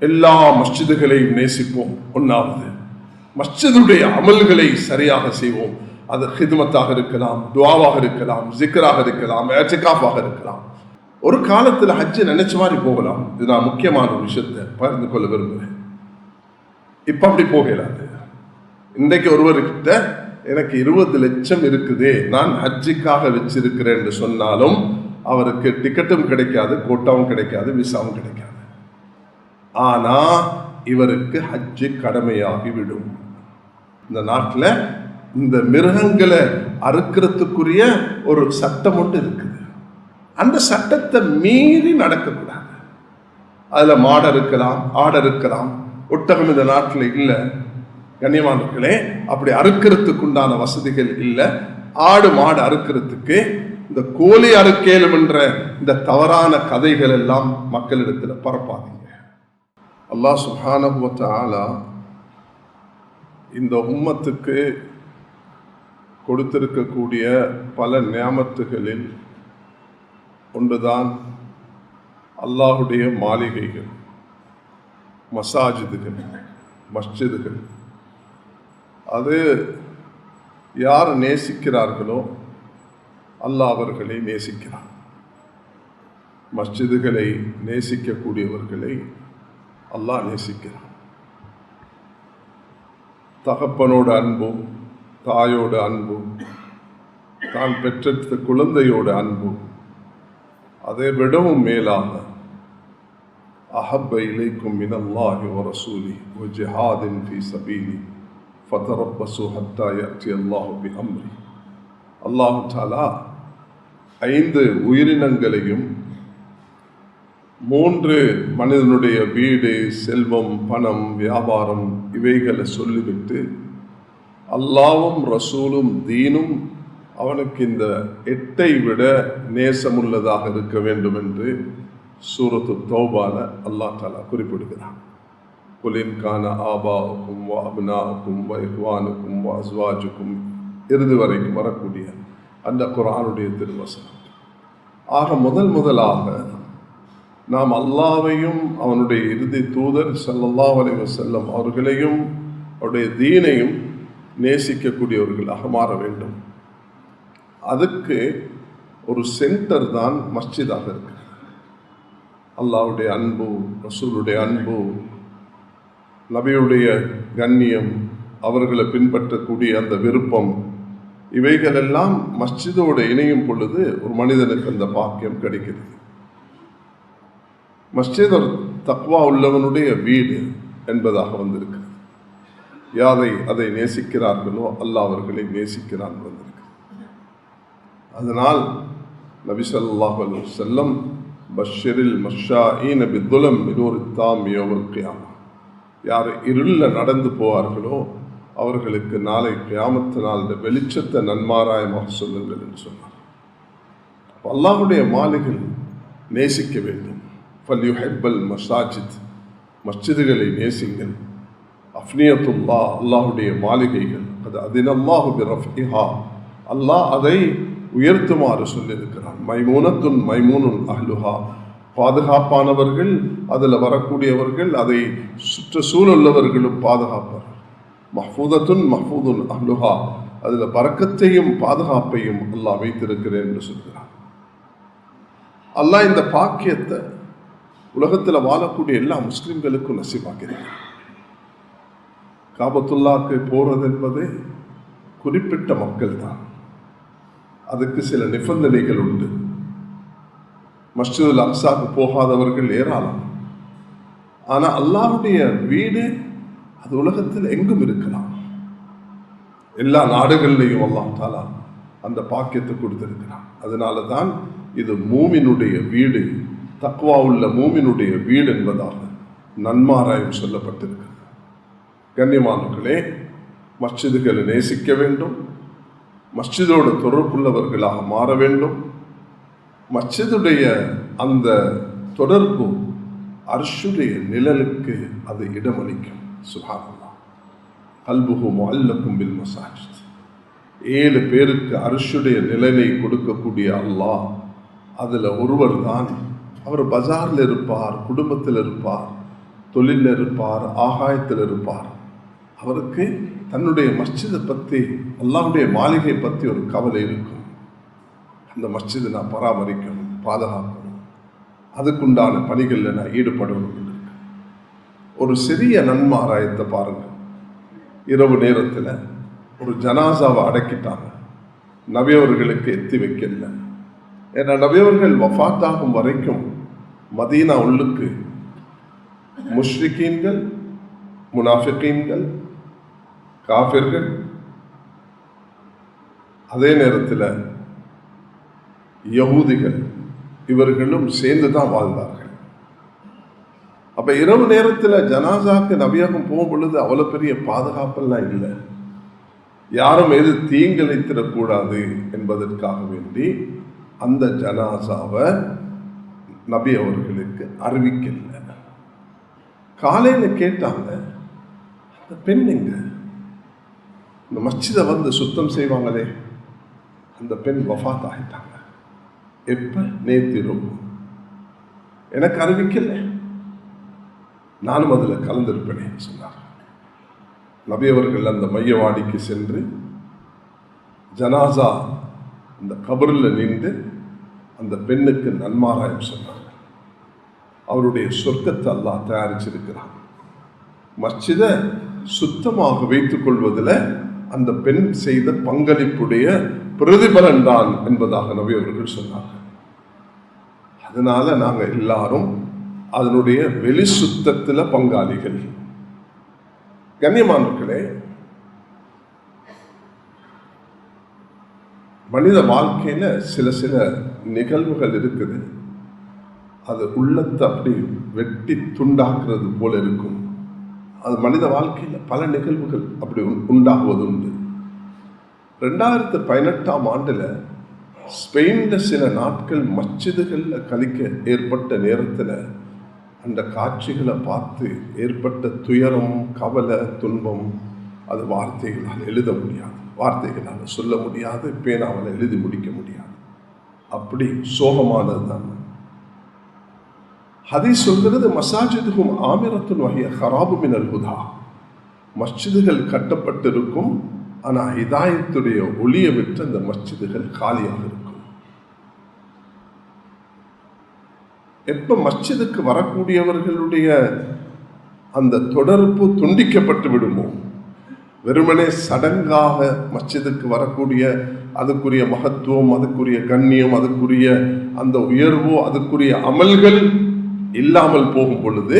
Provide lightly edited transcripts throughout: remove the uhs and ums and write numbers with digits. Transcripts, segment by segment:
எல்லா மஸ்ஜிதுகளையும் நேசிப்போம். ஒன்றாவது, மஸ்ஜிதுடைய அமல்களை சரியாக செய்வோம். அது ஹித்மத்தாக இருக்கலாம், துஆவாக இருக்கலாம், ஜிக்ராக இருக்கலாம், இஅ்திகாஃபாக இருக்கலாம். ஒரு காலத்தில் ஹஜ்ஜு நினைச்ச மாதிரி போகலாம். இது நான் முக்கியமான ஒரு விஷயத்தை பகிர்ந்து கொள்ள விரும்புகிறேன். இப்போ அப்படி போகலாது. இன்றைக்கு ஒருவர்கிட்ட எனக்கு 20 லட்சம் இருக்குது, நான் ஹஜ்ஜுக்காக வச்சிருக்கிறேன் என்று சொன்னாலும் அவருக்கு டிக்கெட்டும் கிடைக்காது, கோட்டாவும் கிடைக்காது, விசாவும் கிடைக்காது. ஆனா இவருக்கு ஹஜ்ஜு கடமையாகிவிடும். இந்த நாட்டில் இந்த மிருகங்களை அறுக்கிறதுக்குரிய ஒரு சட்டம் ஒன்று இருக்குது. அந்த சட்டத்தை மீறி நடக்கக்கூடாது. அதுல மாடு இருக்கலாம், ஆடு இருக்கலாம், ஒட்டகம் இந்த நாட்டில் இல்லை. கண்ணியமானவர்களே, அப்படி அறுக்கிறதுக்கு உண்டான வசதிகள் இல்லை. ஆடு மாடு அறுக்கிறதுக்கு இந்த கோழி அறுக்கேலும் என்ற இந்த தவறான கதைகள் எல்லாம் மக்களிடத்தில் பரப்பாதீங்க. அல்லாஹ் சுப்ஹானஹு வ தஆலா இந்த உம்மத்துக்கு கொடுத்திருக்கக்கூடிய பல நியாமத்துகளில் ஒன்றுதான் அல்லாஹுடைய மாளிகைகள், மசாஜிதுகள், மஸ்ஜிதுகள். அது யார் நேசிக்கிறார்களோ அல்லாஹ் அவர்களை நேசிக்கிறார். மஸ்ஜிதுகளை நேசிக்கக்கூடியவர்களை அல்லாஹ் நேசிக்கிறார். தகப்பனோட அன்பும், தாயோட அன்பும், தான் பெற்றெடுத்த குழந்தையோட அன்பும், அதை விடவும் மேலாக அஹப்ப இலைக்கும் மினல்லாஹி வ ரசூலிஹி வ ஜிஹாதின் ஃபீ ஸபீலி ஃபதரப்பஸு ஹத்தா யஅதி அல்லாஹு பி அம்ரி. அல்லாஹ் தஆலா 5 உயிரினங்களையும், 3 மனிதனுடைய வீடு, செல்வம், பணம், வியாபாரம் இவைகளை சொல்லிவிட்டு அல்லாவும் ரசூலும் தீனும் அவனுக்கு இந்த 8ஐ விட நேசமுள்ளதாக இருக்க வேண்டும் என்று சூரத்து தௌபால அல்லாஹ் தஆலா குறிப்பிடுகிறான். குல் இன் கான ஆபாஉக்கும் வ அப்னாஉக்கும் வ இஹ்வானுக்கும் வ அஸ்வாஜுக்கும் இறுதி வரைக்கும் வரக்கூடிய அந்த குர்ஆனுடைய திருவசனம். ஆக முதலாக நாம் அல்லாஹ்வையும் அவனுடைய இறுதி தூதர் ஸல்லல்லாஹு அலைஹி வஸல்லம் அவர்களையும் அவருடைய தீனையும் நேசிக்கக்கூடியவர்களாக மாற வேண்டும். அதுக்கு ஒரு சென்டர் தான் மஸ்ஜிதாக இருக்கு. அல்லாஹ்வுடைய அன்பு, ரசூலுடைய அன்பு, நபியுடைய கண்ணியம், அவர்களை பின்பற்றக்கூடிய அந்த விருப்பம், இவைகளெல்லாம் மஸ்ஜிதோடு இணையும் பொழுது ஒரு மனிதனுக்கு அந்த பாக்கியம் கிடைக்கிறது. மஸ்ஜித் ஒரு தக்வா உள்ளவனுடைய வீடு என்பதாக வந்திருக்கு. அதை நேசிக்கிறார்களோ அல்லாஹ் அவர்களை நேசிக்கிறான் வந்திருக்கு. அதனால் நபி ஸல்லல்லாஹு அலைஹி வஸல்லம் பஷ்ஷிரில் மஷாஈன பிதுலம் மினூர் தாம் யௌமல் கியாமா, யார் இருள நடந்து போவார்களோ அவர்களுக்கு நாளை கியாமத்து நாள் வெளிச்சத்தை நன்மாராயமாக சொல்லுங்கள் என்று சொன்னார். அல்லாஹ்வுடைய மாளிகைகள் நேசிக்க வேண்டும். ஃபல்யுஹிப்பல் மசாஜித், மஸ்ஜிதுகளை நேசிங்கள். அஃப்னியத்துல்லா, அல்லாஹுடைய மாளிகைகள், அது அதினல்லாஹு பிரஃபிஹா, அல்லாஹ் அதை உயர்த்துமாறு சொல்லியிருக்கிறான். மைமூனத்துன் மைமூனுன் அஹ்லுஹா, பாதுகாப்பானவர்கள், அதில் வரக்கூடியவர்கள், அதை சுற்றுச்சூழலுள்ளவர்களும் பாதுகாப்பார்கள். மஹ்ஃபூதத்துன் மஹ்ஃபூதுன் அஹ்லுஹா, அதில் பரக்கத்தையும் பாதுகாப்பையும் அல்லாஹ் வைத்திருக்கிறேன் என்று சொல்கிறான். அல்லாஹ் இந்த பாக்கியத்தை உலகத்தில் வாழக்கூடிய எல்லா முஸ்லிம்களுக்கும் நசீபாக்கிறார். காபத்துல்லாக்கு போறது என்பது குறிப்பிட்ட மக்கள் தான். அதுக்கு சில நிபந்தனைகள் உண்டு. மஸ்ஜிதுல் அக்ஸாக்கு போகாதவர்கள் ஏராளம். ஆனால் அல்லாஹ்வுடைய வீடு அது உலகத்தில் எங்கும் இருக்கலாம். எல்லா நாடுகளிலையும் அல்லாஹ் தஆலா அந்த பாக்கியத்தை கொடுத்திருக்கிறான். அதனால தான் இது மூமினுடைய வீடு, தக்வா உள்ள மூமினுடைய வீடு என்பதாக நன்மாராயம் சொல்லப்பட்டிருக்கிறது. கண்ணியமானவர்களே, மஸ்ஜிதுகளை நேசிக்க வேண்டும், மஸ்ஜிதோடு தொடர்புள்ளவர்களாக மாற வேண்டும். மஸ்ஜிதுடைய அந்த தொடர்பு அர்ஷுடைய நிழலுக்கு அது இடமளிக்கும். சுப்ஹானல்லாஹ், கல்புஹு முஅல்லகும் பில் மசாஜித். 7 பேருக்கு அர்ஷுடைய நிழலை கொடுக்கக்கூடிய அல்லாஹ், அதில் ஒருவர் தான். அவர் பஜாரில் இருப்பார், குடும்பத்தில் இருப்பார், தொழிலில் இருப்பார், ஆகாயத்தில் இருப்பார். அவருக்கு தன்னுடைய மஸ்ஜிதை பற்றி, அல்லாஹ்வுடைய மாளிகை பற்றி ஒரு கவலை இருக்கும். அந்த மஸ்ஜிதை நான் பராமரிக்கணும், பாதுகாக்கணும், அதுக்குண்டான பணிகளில் நான் ஈடுபடணும். ஒரு சிறிய நன்மாராயத்தை பாருங்கள். இரவு நேரத்தில் ஒரு ஜனாசாவை அடக்கிட்டாங்க. நபியவர்களுக்கு எத்தி வைக்கல. ஏன்னா நபியவர்கள் வஃபாத்தாகும் வரைக்கும் மதீனா உள்ளுக்கு முஷ்ரிகீன்கள், முனாஃபிகீன்கள், காஃபிர்கள், அதே நேரத்தில் யஹூதிகள், இவர்களும் சேர்ந்து தான் வாழ்ந்தார்கள். அப்ப இரவு நேரத்தில் ஜனாசாக்கு நபியாகம் போகும் பொழுது அவ்வளவு பெரிய பாதுகாப்பெல்லாம் இல்லை. யாரும் எது தீங்கிழைத்திடக்கூடாது என்பதற்காக வேண்டி அந்த ஜனாசாவை நபி அவர்களுக்கு அறிவிக்கல. காலையில கேட்டாங்க, அந்த பெண் எங்க? இந்த மஸ்ஜிதை வந்து சுத்தம் செய்வாங்களே, அந்த பெண் வஃபாத் ஆகிட்டாங்க. எப்ப? நேற்று இரவு. எனக்கு அறிவிக்கல, நானும் அதில் கலந்திருப்பேன் சொன்னார். நபி அவர்கள் அந்த மையவாடிக்கு சென்று ஜனாசா அந்த கபரில் நின்று அந்த பெண்ணுக்கு நன்மாராயம் சொன்னார்கள். அவருடைய சொர்க்கத்தை அல்லாஹ் தயாரிச்சிருக்கிறார். மஸ்ஜிதை சுத்தமாக வைத்துக் கொள்வதில் அந்த பெண் செய்த பங்களிப்புடைய பிரதிபலன் தான் என்பதாக நபி அவர்கள் சொன்னார்கள். அதனால நாங்கள் எல்லாரும் அதனுடைய வெளி சுத்தத்தில் பங்காளிகள். கண்ணியமானவர்களே, மனித வாழ்க்கையில சில சில நிகழ்வுகள் இருக்குது, அது உள்ளத்தை அப்படி வெட்டி துண்டாக்குறது போல இருக்கும். அது மனித வாழ்க்கையில் பல நிகழ்வுகள் அப்படி உண்டாகுவது உண்டு. 2018ஆம் ஆண்டுல ஸ்பெயின்ல சில நாட்கள் மஸ்ஜிதுகளில் கழிக்க ஏற்பட்ட நேரத்தில் அந்த காட்சிகளை பார்த்து ஏற்பட்ட துயரம், கவலை, துன்பம், அது வார்த்தைகளால் எழுத முடியாது, வார்த்தைகளால் சொல்ல முடியாது, பேனாவில் எழுதி முடிக்க முடியாது. அப்படி சோகமானது தான். ஹதீஸ் சொல்கிறது, மசாஜிதுகும் ஆமிரத்துன் வஹிய ஹராபு மினல் ஹுதா. மஸ்ஜிதுகள் கட்டப்பட்டிருக்கும், ஆனால் ஹிதாயத்துடைய ஒளியை விட்டு அந்த மஸ்ஜிதுகள் காலியாக இருக்கும். எப்ப மஸ்ஜிதுக்கு வரக்கூடியவர்களுடைய அந்த தொடர்பு துண்டிக்கப்பட்டு விடுமோ, வெறுமனே சடங்காக மஸ்ஜிதுக்கு வரக்கூடிய அதுக்குரிய மகத்துவம், அதுக்குரிய கண்ணியம், அதுக்குரிய அந்த உயர்வோ, அதுக்குரிய அமல்கள் இல்லாமல் போகும் பொழுது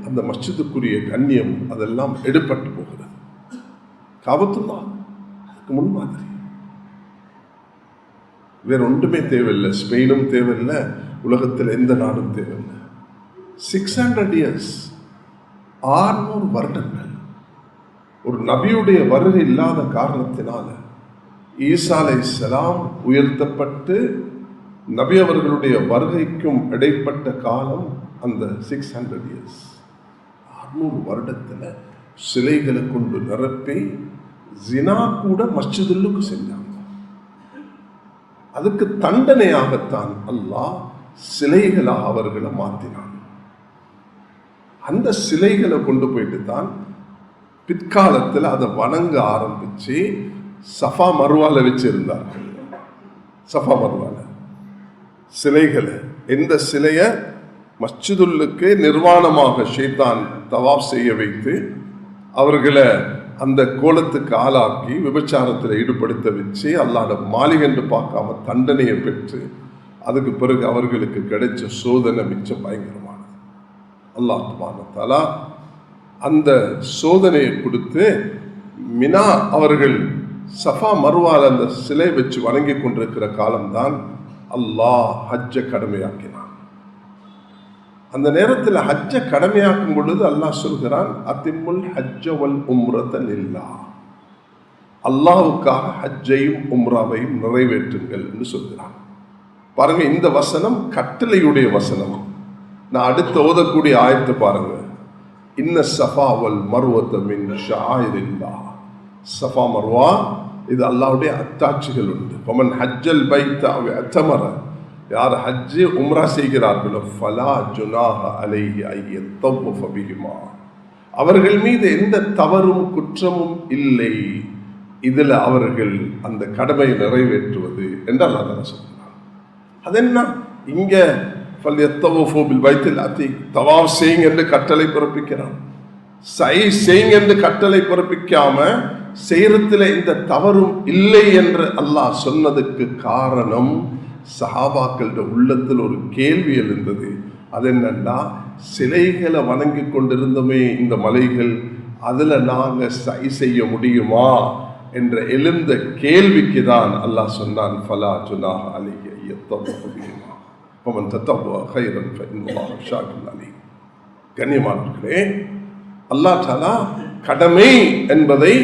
அந்த மஸ்ஜிதுக்குரிய கண்ணியம் அதெல்லாம் எடுபட்டு போகிறது. காபத்துல்லா அதுக்கு முன்மாதிரி. வேற ஒன்றுமே தேவையில்லை, ஸ்பெயினும் தேவையில்லை, உலகத்தில் எந்த நாடும் தேவையில்லை. 600 years, 600 வருடங்கள் ஒரு நபியுடைய வருகை இல்லாத காரணத்தினால ஈசா அலைஹிஸ்ஸலாம் உயர்த்தப்பட்டு நபி அவர்களுடைய வருகைக்கும் இடைப்பட்ட காலம் அந்த 600 years. 600 வருடத்துல சிலைகளை கொண்டு நிரப்பி ஜினா கூட மஸ்ஜிதுல்லுக்கு செஞ்சாங்க. அதுக்கு தண்டனையாகத்தான் அல்லாஹ் சிலைகளாக அவர்களை மாற்றினான். அந்த சிலைகளை கொண்டு போயிட்டு தான் பிற்காலத்தில் அதை வணங்க ஆரம்பிச்சு சஃபா மர்வால வச்சிருந்தார்கள். சஃபா மர்வால சிலைகளை, எந்த சிலைய மஸ்ஜிதுல்லுக்கு நிர்வாணமாக ஷைத்தான் தவாப் செய்ய வைத்து அவர்களை அந்த கோலத்துக்கு ஆளாக்கி விபச்சாரத்தில் ஈடுபடுத்த வச்சு அல்லாஹ்வுடைய மாளிகை என்று பார்க்காம தண்டனையை பெற்று அதுக்கு பிறகு அவர்களுக்கு கிடைச்ச சோதனை மிச்சம் பயங்கரமானது. அல்லாஹ் சுப்ஹானஹு வ தஆலா அந்த சோதனையை கொடுத்து மினா அவர்கள் சஃபா மர்வால அந்த சிலை வச்சு வணங்கி கொண்டிருக்கிற காலம்தான் அல்லாஹ் ஹஜ்ஜை கடமையாக்கினான். அந்த நேரத்தில் ஹஜ்ஜை கடமையாக்கும் பொழுது அல்லாஹ் சொல்கிறான், அத்திமுல் ஹஜ்ஜ வல் உம்ரத லில்லாஹ். அல்லாஹ்வுக்காக ஹஜ்ஜையும் உம்ராவையும் நிறைவேற்றுங்கள் என்று சொல்கிறான். பாருங்க, இந்த வசனம் கட்டளையுடைய வசனம். நான் அடுத்து ஓதக்கூடிய ஆயத்தை பாருங்க. இன்ன ஸஃபா வல் மர்வத மின் ஷஆயிரில்லாஹ். ஸஃபா மர்வா இது அல்லாஹ்வுடைய அத்தாட்சிகள் உண்டு. ஃபமன் ஹஜ்ஜல் பைத்த அவ் அத்தமர, யார் ஹஜ்ஜு உம்ரா செய்கிறார்களோ ஃபலா ஜுனாஹ அலைஹி ஐயத்தவ்வஃப பிஹிமா, அவர்கள் மீது எந்த தவறும் குற்றமும் இல்லை, இதில் அவர்கள் அந்த கடமையை நிறைவேற்றுவது என்று அல்லாஹ் சொல்கிறார். அது என்ன, இங்க ஃபல்யத்தவ்வஃபு பில் பைத்தில் அதீக், தவாஃப் செய்யுங்க என்று கட்டளை பிறப்பிக்கிறான். சை செய்யுங்க என்று கட்டளை பிறப்பிக்காம செய்யறதுல இந்த தவறும் இல்லை என்று அல்லாஹ் சொன்னதுக்கு காரணம், சஹாபாக்களோட உள்ளத்தில் ஒரு கேள்வி எழுந்தது. அது என்னன்னா, சிலைகளை வணங்கி கொண்டிருந்தோமே இந்த மலைகள், அதுல நாங்க சை செய்ய முடியுமா என்ற எழுந்த கேள்விக்கு தான் அல்லாஹ் சொன்னான், ஃபலா ஜுனாஹ அலைஹி யத்தவ்வஃபு பிஹிமா ஃபமன் தத்தவ்வா கைரன் ஃபஇன்னல்லாஹ ஷாக்கிருன் அலீம். கண்ணியமானவர்களே, அல்லாஹ் தஆலா கடமை என்பதை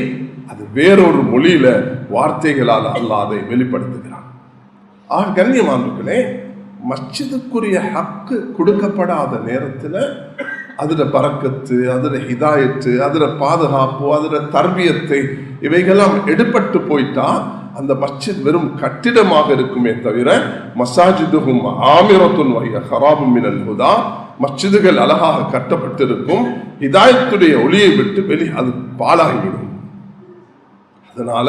அது வேறொரு மொழியில வார்த்தைகளால் அல்லாஹ் அதை வெளிப்படுத்துகிறான். கண்ணியமானவர்களே, மஸ்ஜிதுக்குரிய ஹக்கு கொடுக்கப்படாத நேரத்தில் அதுல பரக்கத்து, அதுல ஹிதாயத்து, அதுல பாதுகாப்பு, அதுல தர்பியத்தை இவைகளாம் எடுபட்டு போயிட்டா அந்த மஸ்ஜித் வெறும் கட்டிடமாக இருக்குமே தவிர, மசாஜிதுஹும் ஆமிரத்துன் வஹிய ஹராபும் மினல் ஹுதா, மஸ்ஜிதுகள் அழகாக கட்டப்பட்டிருக்கும், ஹிதாயத்துடைய ஒளியை விட்டு அது பாழாகிவிடும். அதனால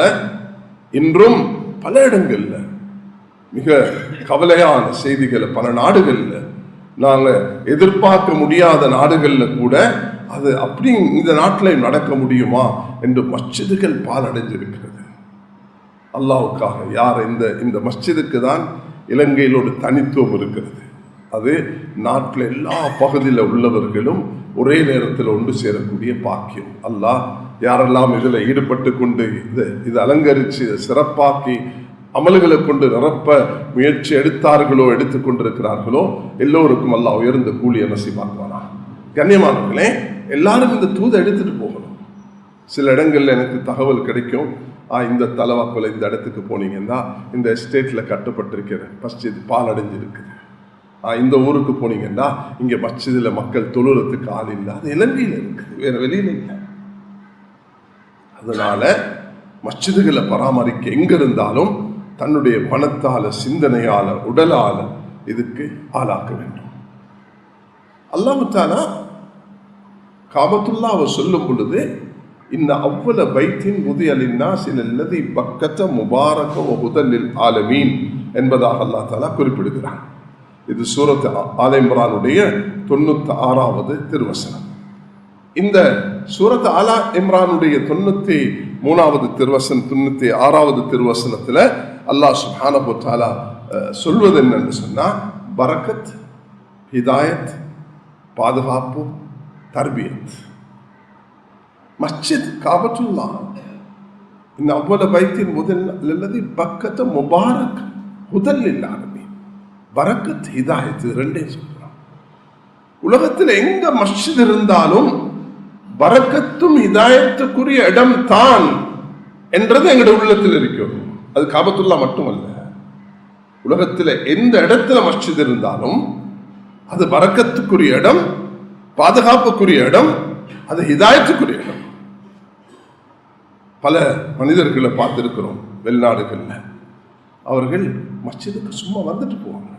இன்றும் பல இடங்கள்ல மிக கவலையான செய்திகளை, பல நாடுகள்ல நாங்கள் எதிர்பார்க்க முடியாத நாடுகள்ல கூட அது அப்படி இந்த நாட்டில் நடக்க முடியுமா என்று மஸ்ஜிதுகள் பாலடைஞ்சிருக்கிறது. அல்லாஹ்வுக்காக யார் இந்த மஸ்ஜிதுக்கு தான் இலங்கையில் ஒரு தனித்துவம் இருக்கிறது. அது நாட்டில் எல்லா பகுதியில் உள்ளவர்களும் ஒரே நேரத்தில் ஒன்று சேரக்கூடிய பாக்கியம். அல்லாஹ் யாரெல்லாம் இதில் ஈடுபட்டு கொண்டு இது அலங்கரித்து சிறப்பாக்கி அமல்களை கொண்டு நிரப்ப முயற்சி எடுத்துக்கொண்டிருக்கிறார்களோ எல்லோருக்கும் அல்லாஹ் உயர்ந்த கூலியை நசீபாக்குவானா. கண்ணியமானவர்களே, எல்லாரும் இந்த தூதை எடுத்துட்டு போகணும். சில இடங்கள்ல எனக்கு தகவல் கிடைக்கும், இந்த தலைவாக்குல இந்த இடத்துக்கு போனீங்கன்னா இந்த எஸ்டேட்ல கட்டப்பட்டிருக்கிற மஸ்ஜித் பால் அடைஞ்சிருக்குது, இந்த ஊருக்கு போனீங்கன்னா இங்க மஸ்ஜிதுல மக்கள் தொழுறதுக்கு ஆள் இல்லை. அது இலங்கையில் இருக்குது, வேற வெளியில இல்லை. அதனால மஸ்ஜிதுகளை பராமரிக்க எங்க இருந்தாலும் தன்னுடைய பணத்தால, சிந்தனையால, உடலால இதுக்கு ஆளாக்க வேண்டும். அல்லாஹ் தஆலா காபத்துல்லாஹ்வை சொல்லும் பொழுது, இன்ன அவ்வல பைத்தின் உதிய லின்னாஸி லல்லதி பக்கத முபாரக வ ஹுதல் லில் ஆலமீன் என்பதாக அல்லாஹ் தஆலா குறிப்பிடுகிறார். இது சூரத் ஆல் இம்ரானுடைய 96வது திருவசனம். இந்த சூரத் ஆல் இம்ரானுடைய 93வது திருவசனம், 96வது திருவசனத்துல அல்லாஹ் சுப்ஹானஹு வ தஆலா சொல்வது என்னன்னு சொன்னா, பரக்கத், ஹிதாயத், பாதுகாப்பு, தர்பியத். மஸ்ஜித் காபத்துல்லாஹ் இன்ன அவ்வல பைத்தின் லல்லதி பக்கத முபாரக் ஹுதல் லில் ஆலமீன். பரக்கத், ஹிதாயத் ரெண்டே சொல்றான். உலகத்தில் எங்க மஸ்ஜித் இருந்தாலும் பரக்கத்தும் ஹிதாயத்துக்குரிய இடம் தான் என்றது எங்களுடைய உள்ளத்தில் இருக்கிறது. அது காபத்துல்லா மட்டுமல்ல, உலகத்தில் எந்த இடத்துல மஸ்ஜித் இருந்தாலும் அது பரக்கத்துக்குரிய இடம், பாதுகாப்புக்குரிய இடம், அது ஹிதாயத்துக்குரிய இடம். பல மனிதர்களை பார்த்திருக்கிறோம் வெளிநாடுகள்ல, அவர்கள் மஸ்ஜிதுக்கு சும்மா வந்துட்டு போவாங்க.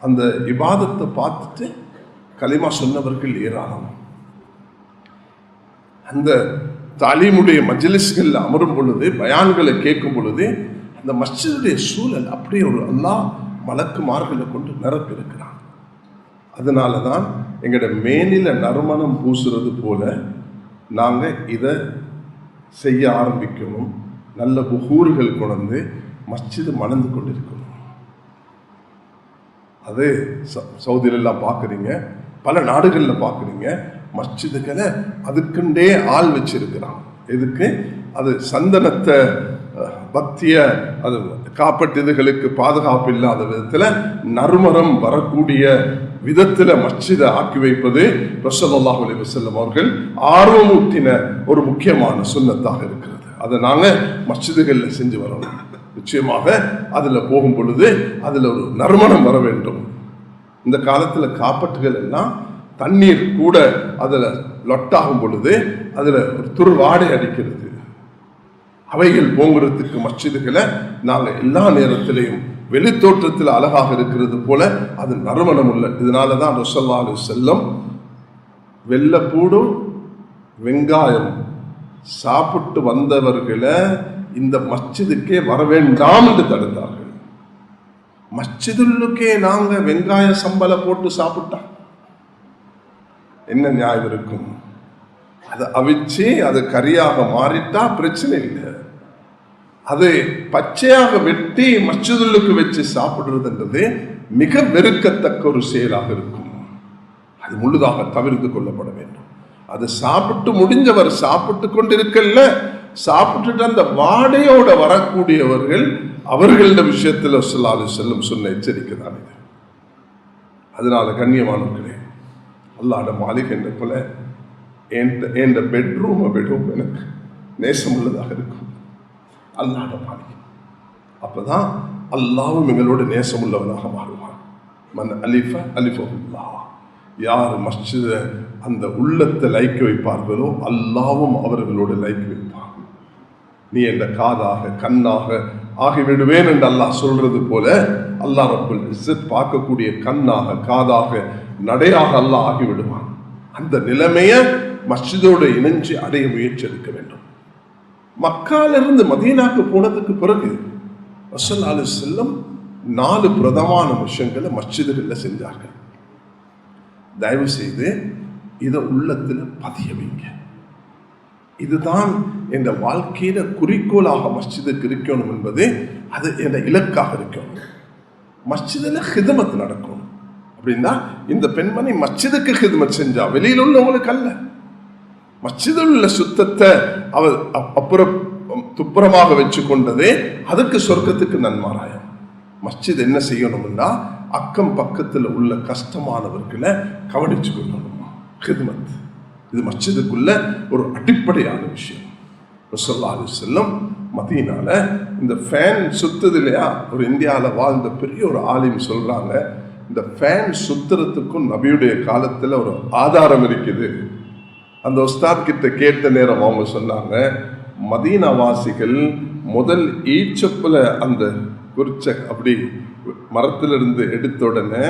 அந்த இபாதத்தை பார்த்துட்டு கலிமா சொன்னவர்கள் ஏராளம். அந்த தாலீமுடைய மஜ்லிஸ்கள் அமரும் பொழுது, பயான்களை கேட்கும் பொழுது, அந்த மஸ்ஜிதுடைய சூழல் அப்படியே ஒரு அல்லாஹ் மலக்குமார்களை கொண்டு நிரப்பியிருக்கிறான். அதனால தான் எங்களோட மேனில நறுமணம் பூசுறது போல நாங்கள் இதை செய்ய ஆரம்பிக்கணும். நல்ல புகூர்கள் கொண்டு மஸ்ஜிது மணந்து கொண்டிருக்கணும். அது சவுதியிலெல்லாம் பார்க்குறீங்க, பல நாடுகளில் பார்க்குறீங்க, மஸ்ஜிதுகளை அதுக்குண்டே ஆள் வச்சிருக்கிறான். எதுக்கு? அது சந்தனத்தை பக்திய, அது காப்பட்டு இதுகளுக்கு பாதுகாப்பு இல்லாத விதத்தில் நறுமணம் வரக்கூடிய விதத்தில் மஸ்ஜிதை ஆக்கி வைப்பது ரசூலுல்லாஹி அலைஹி வஸல்லம் அவர்கள் ஆர்வமூட்டின ஒரு முக்கியமான சுன்னத்தாக இருக்கிறது. அதை நாங்கள் மஸ்ஜிதுகளில் செஞ்சு வரணும். நிச்சயமாக அதில் போகும் பொழுது அதில் ஒரு நறுமணம் வர வேண்டும். இந்த காலத்தில் காப்பட்டுகள் எல்லாம் தண்ணீர் கூட அதில் லொட்டாகும் பொழுது அதில் ஒரு துர்வாடை அடிக்கிறது. அவைகள் போங்கிறதுக்கு மஸ்ஜிதுகளை நாங்கள் எல்லா நேரத்திலையும் வெளித்தோற்றத்தில் அழகாக இருக்கிறது போல அது நறுமணம் உள்ள. இதனாலதான் ரசூலுல்லாஹி அலைஹி வஸல்லம் வெள்ளப்பூடும் வெங்காயம் சாப்பிட்டு வந்தவர்களை இந்த மஸ்ஜிதுக்கே வர வேண்டாம் என்று தடுத்தார்கள். மஸ்ஜிதுல்லுக்கே நாங்க வெங்காய சம்பள போட்டு சாப்பிட்டா என்ன நியாயம் இருக்கும்? அதை அவிச்சு அது கறியாக மாறிட்டா பிரச்சனை இல்லை. அதை பச்சையாக வெட்டி மஸ்ஜிதுல்லுக்கு வச்சு சாப்பிடுறதுன்றது மிக வெறுக்கத்தக்க ஒரு செயலாக இருக்கும். அது முழுதாக தவிர்த்து கொள்ளப்பட வேண்டும். அது சாப்பிட்டு முடிஞ்சவர் சாப்பிட்டு கொண்டிருக்கல, சாப்பிட்டுட்டு அந்த வாடையோட வரக்கூடியவர்கள் அவர்கள விஷயத்தில் ஸல்லல்லாஹு அலைஹி வஸல்லம் சொன்ன எச்சரிக்கை தான் இது. அதனால கண்ணியமானவர்களே, அல்லாஹ்வுடைய மாளிகை என்ற போல என் பெட்ரூமை விடும் எனக்கு நேசம் உள்ளதாக இருக்கும். அல்லாஹ்வுடைய மாளிகை அப்பதான் அல்லாஹ்வும் எங்களோட நேசம் உள்ளவனாக மாறுவான். மன் அலிஃப அலிஃபஹுல்லாஹ், யார் மஸ்ஜித அந்த உள்ளத்தை லைக்க வைப்பார்களோ அல்லாஹ்வும் அவர்களோடு லைக்க வைப்பான். நீ என்ற காதாக கண்ணாக ஆகிவிடுவேன் என்று அல்லாஹ் சொல்றது போல அல்லாஹ் ரப்புல் இஸ்ஸத் பார்க்கக்கூடிய கண்ணாக காதாக நடையாக அல்லாஹ் ஆகிவிடுவான். அந்த நிலைமையை மஸ்ஜிதோடு இணைஞ்சு அடைய முயற்சி எடுக்க வேண்டும். மக்காலிருந்து மதீனாக்கு போனதுக்கு பிறகு ரசூலுல்லாஹி அலைஹி வஸல்லம் 4 பிரதான விஷயங்களை மஸ்ஜிதுகளில் செஞ்சார்கள். தயவு செய்து இதை உள்ளத்தில் பதிய வைங்க. இதுதான் என் வாழ்க்கையில குறிக்கோளாக மஸ்ஜிதுக்கு இருக்கணும் என்பது அது என் இலக்காக இருக்கணும். மஸ்ஜிதுல ஹிதமத் நடக்கும் அப்படின்னா இந்த பெண்மணி மஸ்ஜிதுக்கு ஹிதமத் செஞ்சா, வெளியில் உள்ளவங்களுக்கு அல்ல. மஸ்ஜிதில் உள்ள சுத்தத்தை அவர் அப்புறம் துப்புரமாக வச்சு கொண்டதே அதுக்கு சொர்க்கத்துக்கு நன்மாராயம். மஸ்ஜித் என்ன செய்யணும்னா அக்கம் பக்கத்தில் உள்ள கஷ்டமானவர்களை கவனிச்சு கொள்ளணும். ஹிதமத் இது மஸ்ஜிதுக்குள்ள ஒரு அடிப்படையான விஷயம். ரசூலுல்லாஹி அலைஹி வஸல்லம் மதீனால இந்த ஃபேன் சுத்துது இல்லையா, ஒரு இந்தியாவில் வாழ்ந்த பெரிய ஒரு ஆலிம் சொல்றாங்க, இந்த ஃபேன் சுத்துறதுக்கும் நபியுடைய காலத்தில் ஒரு ஆதாரம் இருக்குது. அந்த உஸ்தாத் கிட்ட கேட்ட நேரம் அவங்க சொன்னாங்க, மதீனா வாசிகள் முதல் ஈச்சப்புல அந்த குறிச்ச அப்படி மரத்திலிருந்து எடுத்த உடனே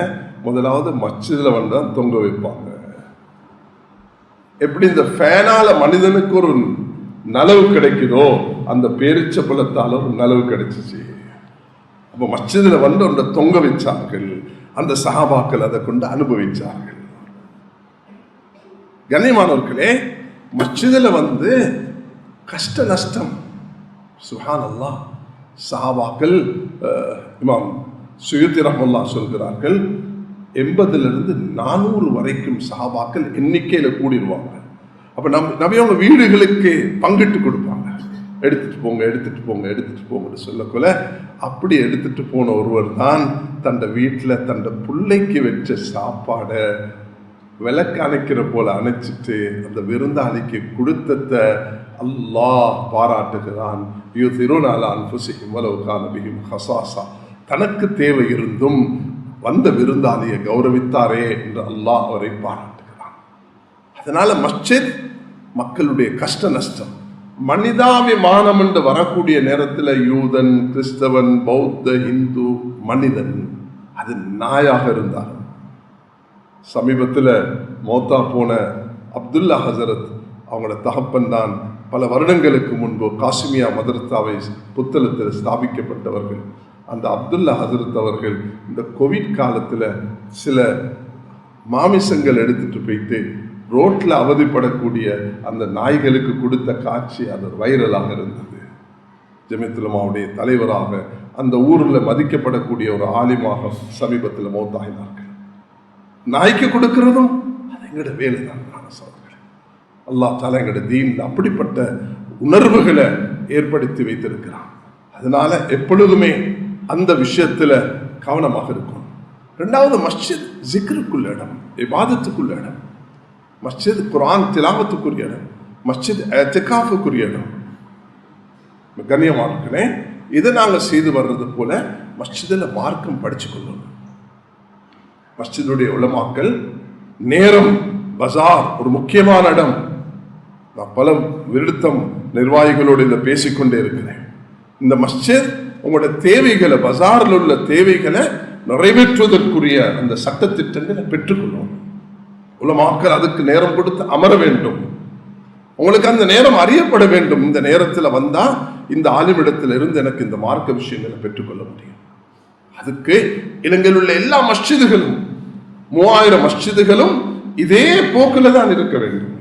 முதலாவது மஸ்ஜிதுல வந்து தொங்க வைப்பாங்க. எப்படி இந்த ஃபேனால மனிதனுக்கு ஒரு நலவு கிடைக்குதோ அந்த பேரிச்ச பழத்தால ஒரு நலவு கிடைச்சிச்சு. அப்ப மஸ்ஜிதுல வந்து ஒன்றை தொங்க வச்சார்கள். அந்த சஹாபாக்கள் அதை கொண்டு அனுபவிச்சார்கள். கண்ணியமானவர்களே, மஸ்ஜிதுல வந்து கஷ்ட நஷ்டம் சுப்ஹானல்லாஹ். சஹாபாக்கள் இமாம் சுயூத்தி ரஹ்மத்துல்லாஹ் சொல்கிறார்கள், 80 400 வரைக்கும் சஹாபாக்கள் எண்ணிக்கையில கூடிடுவாங்க. அப்ப நபி அவங்க வீடுகளுக்கு பங்கிட்டு கொடுப்பாங்க. எடுத்துட்டு போங்க எடுத்துட்டு போங்க எடுத்துட்டு போங்கன்னு சொல்லக்குள்ள அப்படி எடுத்துட்டு போன ஒருவர் தான் தன் வீட்டில் தன் பிள்ளைக்கு வச்ச சாப்பாடை விளக்கு அணைக்கிற போல அணைச்சிட்டு அந்த விருந்தாளிக்கு கொடுத்தத அல்லாஹ் பாராட்டுகிறான். தனக்கு தேவை இருந்தும் வந்த விருந்தாளியை கௌரவித்தாரே என்று அல்லாஹ் அவரை பாராட்டுகிறான். அதனால மஸ்ஜித் மக்களுடைய கஷ்ட நஷ்டம், மனிதாபிமானம் என்று வரக்கூடிய நேரத்தில் யூதன், கிறிஸ்தவன், பௌத்த, இந்து, மனிதன் அது நாயாக இருந்தார். சமீபத்தில் மௌத்தா போன அப்துல்லா ஹசரத் அவங்களோட தகப்பன் தான் பல வருடங்களுக்கு முன்பு காசிமியா மதரசாவை புத்தளத்தில் ஸ்தாபிக்கப்பட்டவர்கள். அந்த அப்துல்லா ஹசரத் அவர்கள் இந்த கோவிட் காலத்தில் சில மாமிசங்கள் எடுத்துட்டு போயிட்டு ரோட்டில் அவதிப்படக்கூடிய அந்த நாய்களுக்கு கொடுத்த காட்சி அது வைரலாக இருந்தது. ஜமியத்துல் உலமாவுடைய தலைவராக அந்த ஊரில் மதிக்கப்படக்கூடிய ஒரு ஆலிமாக சமீபத்தில் மௌத்தாகினார்கள். நாய்க்கு கொடுக்கிறதும் அது எங்களோட வேலை தான். அல்லாஹ் தஆலா எங்களோட தீன்ல அப்படிப்பட்ட உணர்வுகளை ஏற்படுத்தி வைத்திருக்கிறான். அதனால எப்பொழுதுமே அந்த விஷயத்துல கவனமாக இருக்கும். ரெண்டாவது, மஸ்ஜித் ஜிக்ருக்குள்ள இடம், இபாதத்துக்குள்ள இடம். மஸ்ஜித் குர்ஆன் திலாவத்துக்குரிய இடம், மஸ்ஜித் இஅ்திகாஃபுக்குரிய இடம். கண்ணியமானவர்களே, இதை நாங்கள் செய்து வர்றது போல மஸ்ஜிதில் மார்க்கம் படிச்சு கொள்ளணும். மஸ்ஜிதுடைய உலமாக்கள் நேரம், பஜார் ஒரு முக்கியமான இடம். நான் பல விருத்தம் நிர்வாகிகளோடு இதை பேசிக்கொண்டே இருக்கிறேன். இந்த மஸ்ஜித் உங்களோட தேவைகளை, பஜாரில் உள்ள தேவைகளை நிறைவேற்றுவதற்குரிய அந்த சட்டத்திட்டங்களை பெற்றுக்கொள்ளும். உலமாக்கள் அதுக்கு நேரம் கொடுத்து அமர வேண்டும். உங்களுக்கு அந்த நேரம் அறியப்பட வேண்டும். இந்த நேரத்தில் வந்தா இந்த ஆலிமிடத்தில் இருந்து எனக்கு இந்த மார்க்க விஷயங்களை பெற்றுக்கொள்ள முடியும். அதுக்கு இலங்கையில் உள்ள எல்லா மஸ்ஜிதுகளும் 3000 மஸ்ஜிதுகளும் இதே போக்கில் தான் இருக்க வேண்டும்.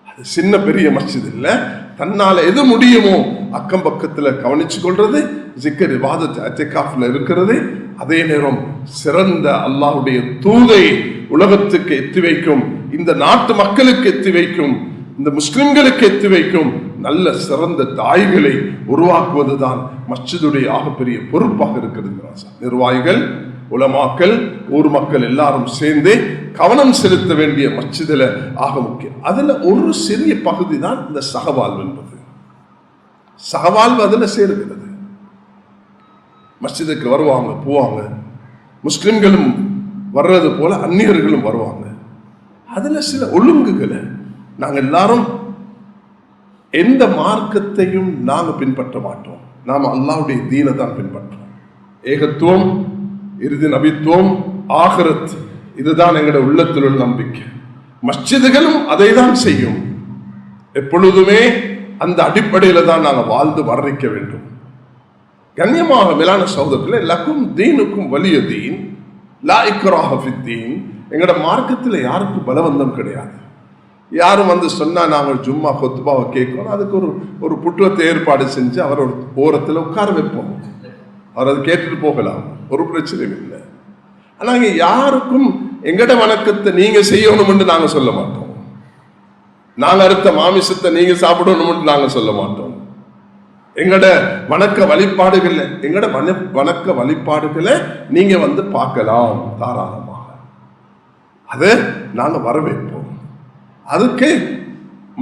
அது சின்ன பெரிய மஸ்ஜித் இல்லை. தன்னால எது முடியுமோ அக்கம் பக்கத்தில் கவனிச்சு கொள்றது, ஜிக்கர் இபாதத் இஅ்திகாஃப்ல இருக்கிறது. அதே நேரம் சிறந்த அல்லாஹ்வுடைய தூதை உலகத்துக்கு எத்தி வைக்கும், இந்த நாட்டு மக்களுக்கு எத்தி வைக்கும், இந்த முஸ்லிம்களுக்கு எத்தி வைக்கும் நல்ல சிறந்த தாய்களை உருவாக்குவதுதான் மஸ்ஜிதுடைய ஆகப்பெரிய பொறுப்பாக இருக்கிறது. நிர்வாகிகள், உலமாக்கள், ஊர் மக்கள் எல்லாரும் சேர்ந்து கவனம் செலுத்த வேண்டிய மஸ்ஜிதுல ஆக முக்கியம். அதுல ஒரு சிறிய பகுதி தான் இந்த சகவாழ்வு என்பது. சகவாழ்வு அதுல சேருகிறது. மஸ்ஜிதுக்கு வருவாங்க, போவாங்க. முஸ்லிம்களும் வர்றது போல அந்நியர்களும் வருவாங்க. அதுல சில ஒழுங்குகளை நாங்கள் எல்லாரும் எந்த மார்க்கத்தையும் நாங்கள் பின்பற்ற மாட்டோம். நாம் அல்லாஹ்வுடைய தீனை தான் பின்பற்றோம். ஏகத்துவம், இறுதி நபித்துவம், ஆகிரத், இதுதான் எங்களுடைய உள்ளத்தில் உள்ள நம்பிக்கை. மஸ்ஜிதுகளும் அதை தான் செய்யும். எப்பொழுதுமே அந்த அடிப்படையில தான் நாங்கள் வாழ்ந்து வர்ணிக்க வேண்டும். கண்ணியமாக மேலான சகோதரர்களே, லக்கும் தீனுக்கும் வலிய தீன் லா இக்ராஹ ஃபித்தீன். எங்களோட மார்க்கத்தில் யாருக்கும் பலவந்தம் கிடையாது. யாரும் வந்து சொன்னா நாங்கள் ஜும்மா கொத்துபாவை கேட்கணும், அதுக்கு ஒரு புட்டுவத்தை ஏற்பாடு செஞ்சு அவர் ஒரு ஓரத்தில் உட்கார வைப்போம். அவர் அதை கேட்டுட்டு போகலாம், ஒரு பிரச்சனையும் இல்லை. ஆனால் யாருக்கும் எங்கட வணக்கத்தை நீங்க செய்யணும்னு நாங்கள் சொல்ல மாட்டோம். நாங்கள் அறுத்த மாமிசத்தை நீங்க சாப்பிடணும்னு நாங்கள் சொல்ல மாட்டோம். எங்கட வணக்க வழிபாடுகளை நீங்க வந்து பார்க்கலாம் தாராளமாக. அதை நாங்கள் வரவேற்போம். அதுக்கு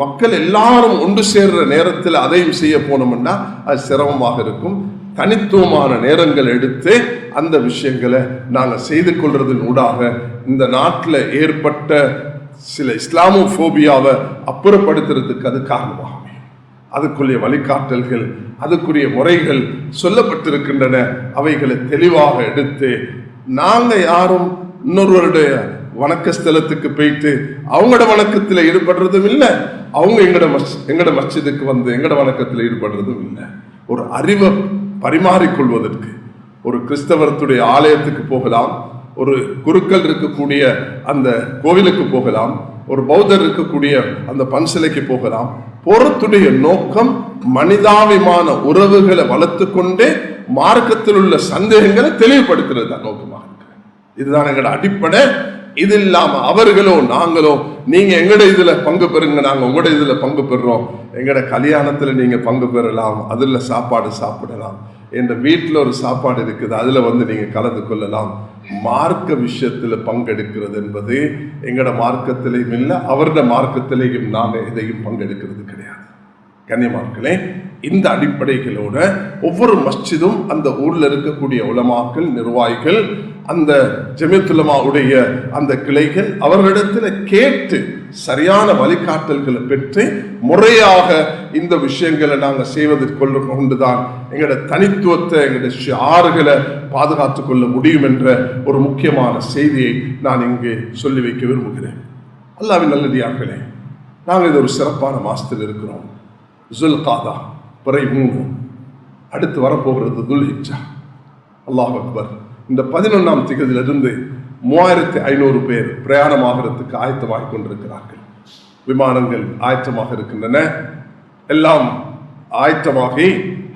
மக்கள் எல்லாரும் ஒன்று சேர்ற நேரத்தில் அதையும் செய்ய போனோம்னா அது சிரமமாக இருக்கும். தனித்துவமான நேரங்கள் எடுத்து அந்த விஷயங்களை நாங்கள் செய்து கொள்றதன் ஊடாக இந்த நாட்டில் ஏற்பட்ட சில இஸ்லாமோபோபியாவை அப்புறப்படுத்துறதுக்கு அது காரணமாகும். அதுக்குரிய வழிகாட்டல்கள், அதுக்குரிய முறைகள் சொல்லப்பட்டிருக்கின்றன. அவைகளை தெளிவாக எடுத்து நாங்கள் யாரும் இன்னொருவருடைய வணக்க ஸ்தலத்துக்கு போயிட்டு அவங்களோட வணக்கத்தில் ஈடுபடுறதும் இல்லை, அவங்க எங்கட மஸ்ஜிதுக்கு வந்து எங்கட வணக்கத்தில் ஈடுபடுறதும் இல்லை. ஒரு அறிவை பரிமாறிக்கொள்வதற்கு ஒரு கிறிஸ்தவத்துடைய ஆலயத்துக்கு போகலாம், ஒரு குருக்கள் இருக்கக்கூடிய அந்த கோவிலுக்கு போகலாம், ஒரு பௌத்தர் இருக்கக்கூடிய அந்த பன்சிலைக்கு போகலாம். போறத்துடைய நோக்கம் மனிதாபிமான உறவுகளை வளர்த்து கொண்டே மார்க்கத்தில் உள்ள சந்தேகங்களை தெளிவுபடுத்துறது தான் நோக்கமாக இருக்கு. இதுதான் எங்களோட அடிப்படை. இது இல்லாம அவர்களோ நாங்களோ நீங்க எங்கட இதுல பங்கு பெறுங்க, நாங்க உங்களோட இதுல பங்கு பெறுறோம், எங்கட கல்யாணத்துல நீங்க பங்கு பெறலாம், அதுல சாப்பாடு சாப்பிடலாம், என்ற வீட்டில் ஒரு சாப்பாடு இருக்குது அதுல வந்து நீங்க கலந்து கொள்ளலாம். மார்க்க விஷயத்துல பங்கெடுக்கிறது என்பது எங்கட மார்க்கத்திலையும் இல்லை, அவருடைய மார்க்கத்திலையும் நாங்க எதையும் பங்கெடுக்கிறது கிடையாது. கண்ணியமார்களே, இந்த அடிப்படைகளோட ஒவ்வொரு மஸ்ஜிதும் அந்த ஊர்ல இருக்கக்கூடிய உலமாக்கள், நிர்வாகிகள், அந்த ஜமியத்துல் உலமாவுடைய அந்த கிளைகள் அவர்களிடத்துல கேட்டு சரியான வழிகாட்டல்களை பெற்று முறையாக இந்த விஷயங்களை நாங்கள் செய்வதற்கு கொண்டுதான் எங்களோட தனித்துவத்தை, எங்களுடைய ஷிஆர்களை பாதுகாத்துக் கொள்ள முடியும் என்ற ஒரு முக்கியமான செய்தியை நான் இங்கே சொல்லி வைக்க விரும்புகிறேன். அல்லாஹ்வின் நல்லடியார்களே, நாங்கள் இது ஒரு சிறப்பான மாசத்தில் இருக்கிறோம். ஜுல்காதா பிறை 3, அடுத்து வரப்போகிறது துல்ஹிஜ்ஜா. அல்லாஹ் அக்பர். இந்த 11ஆம் திகதியிலிருந்து 3500 பேர் பிரயாணமாகிறதுக்கு ஆயத்தமாக கொண்டிருக்கிறார்கள். விமானங்கள் ஆயத்தமாக இருக்கின்றன. எல்லாம் ஆயத்தமாகி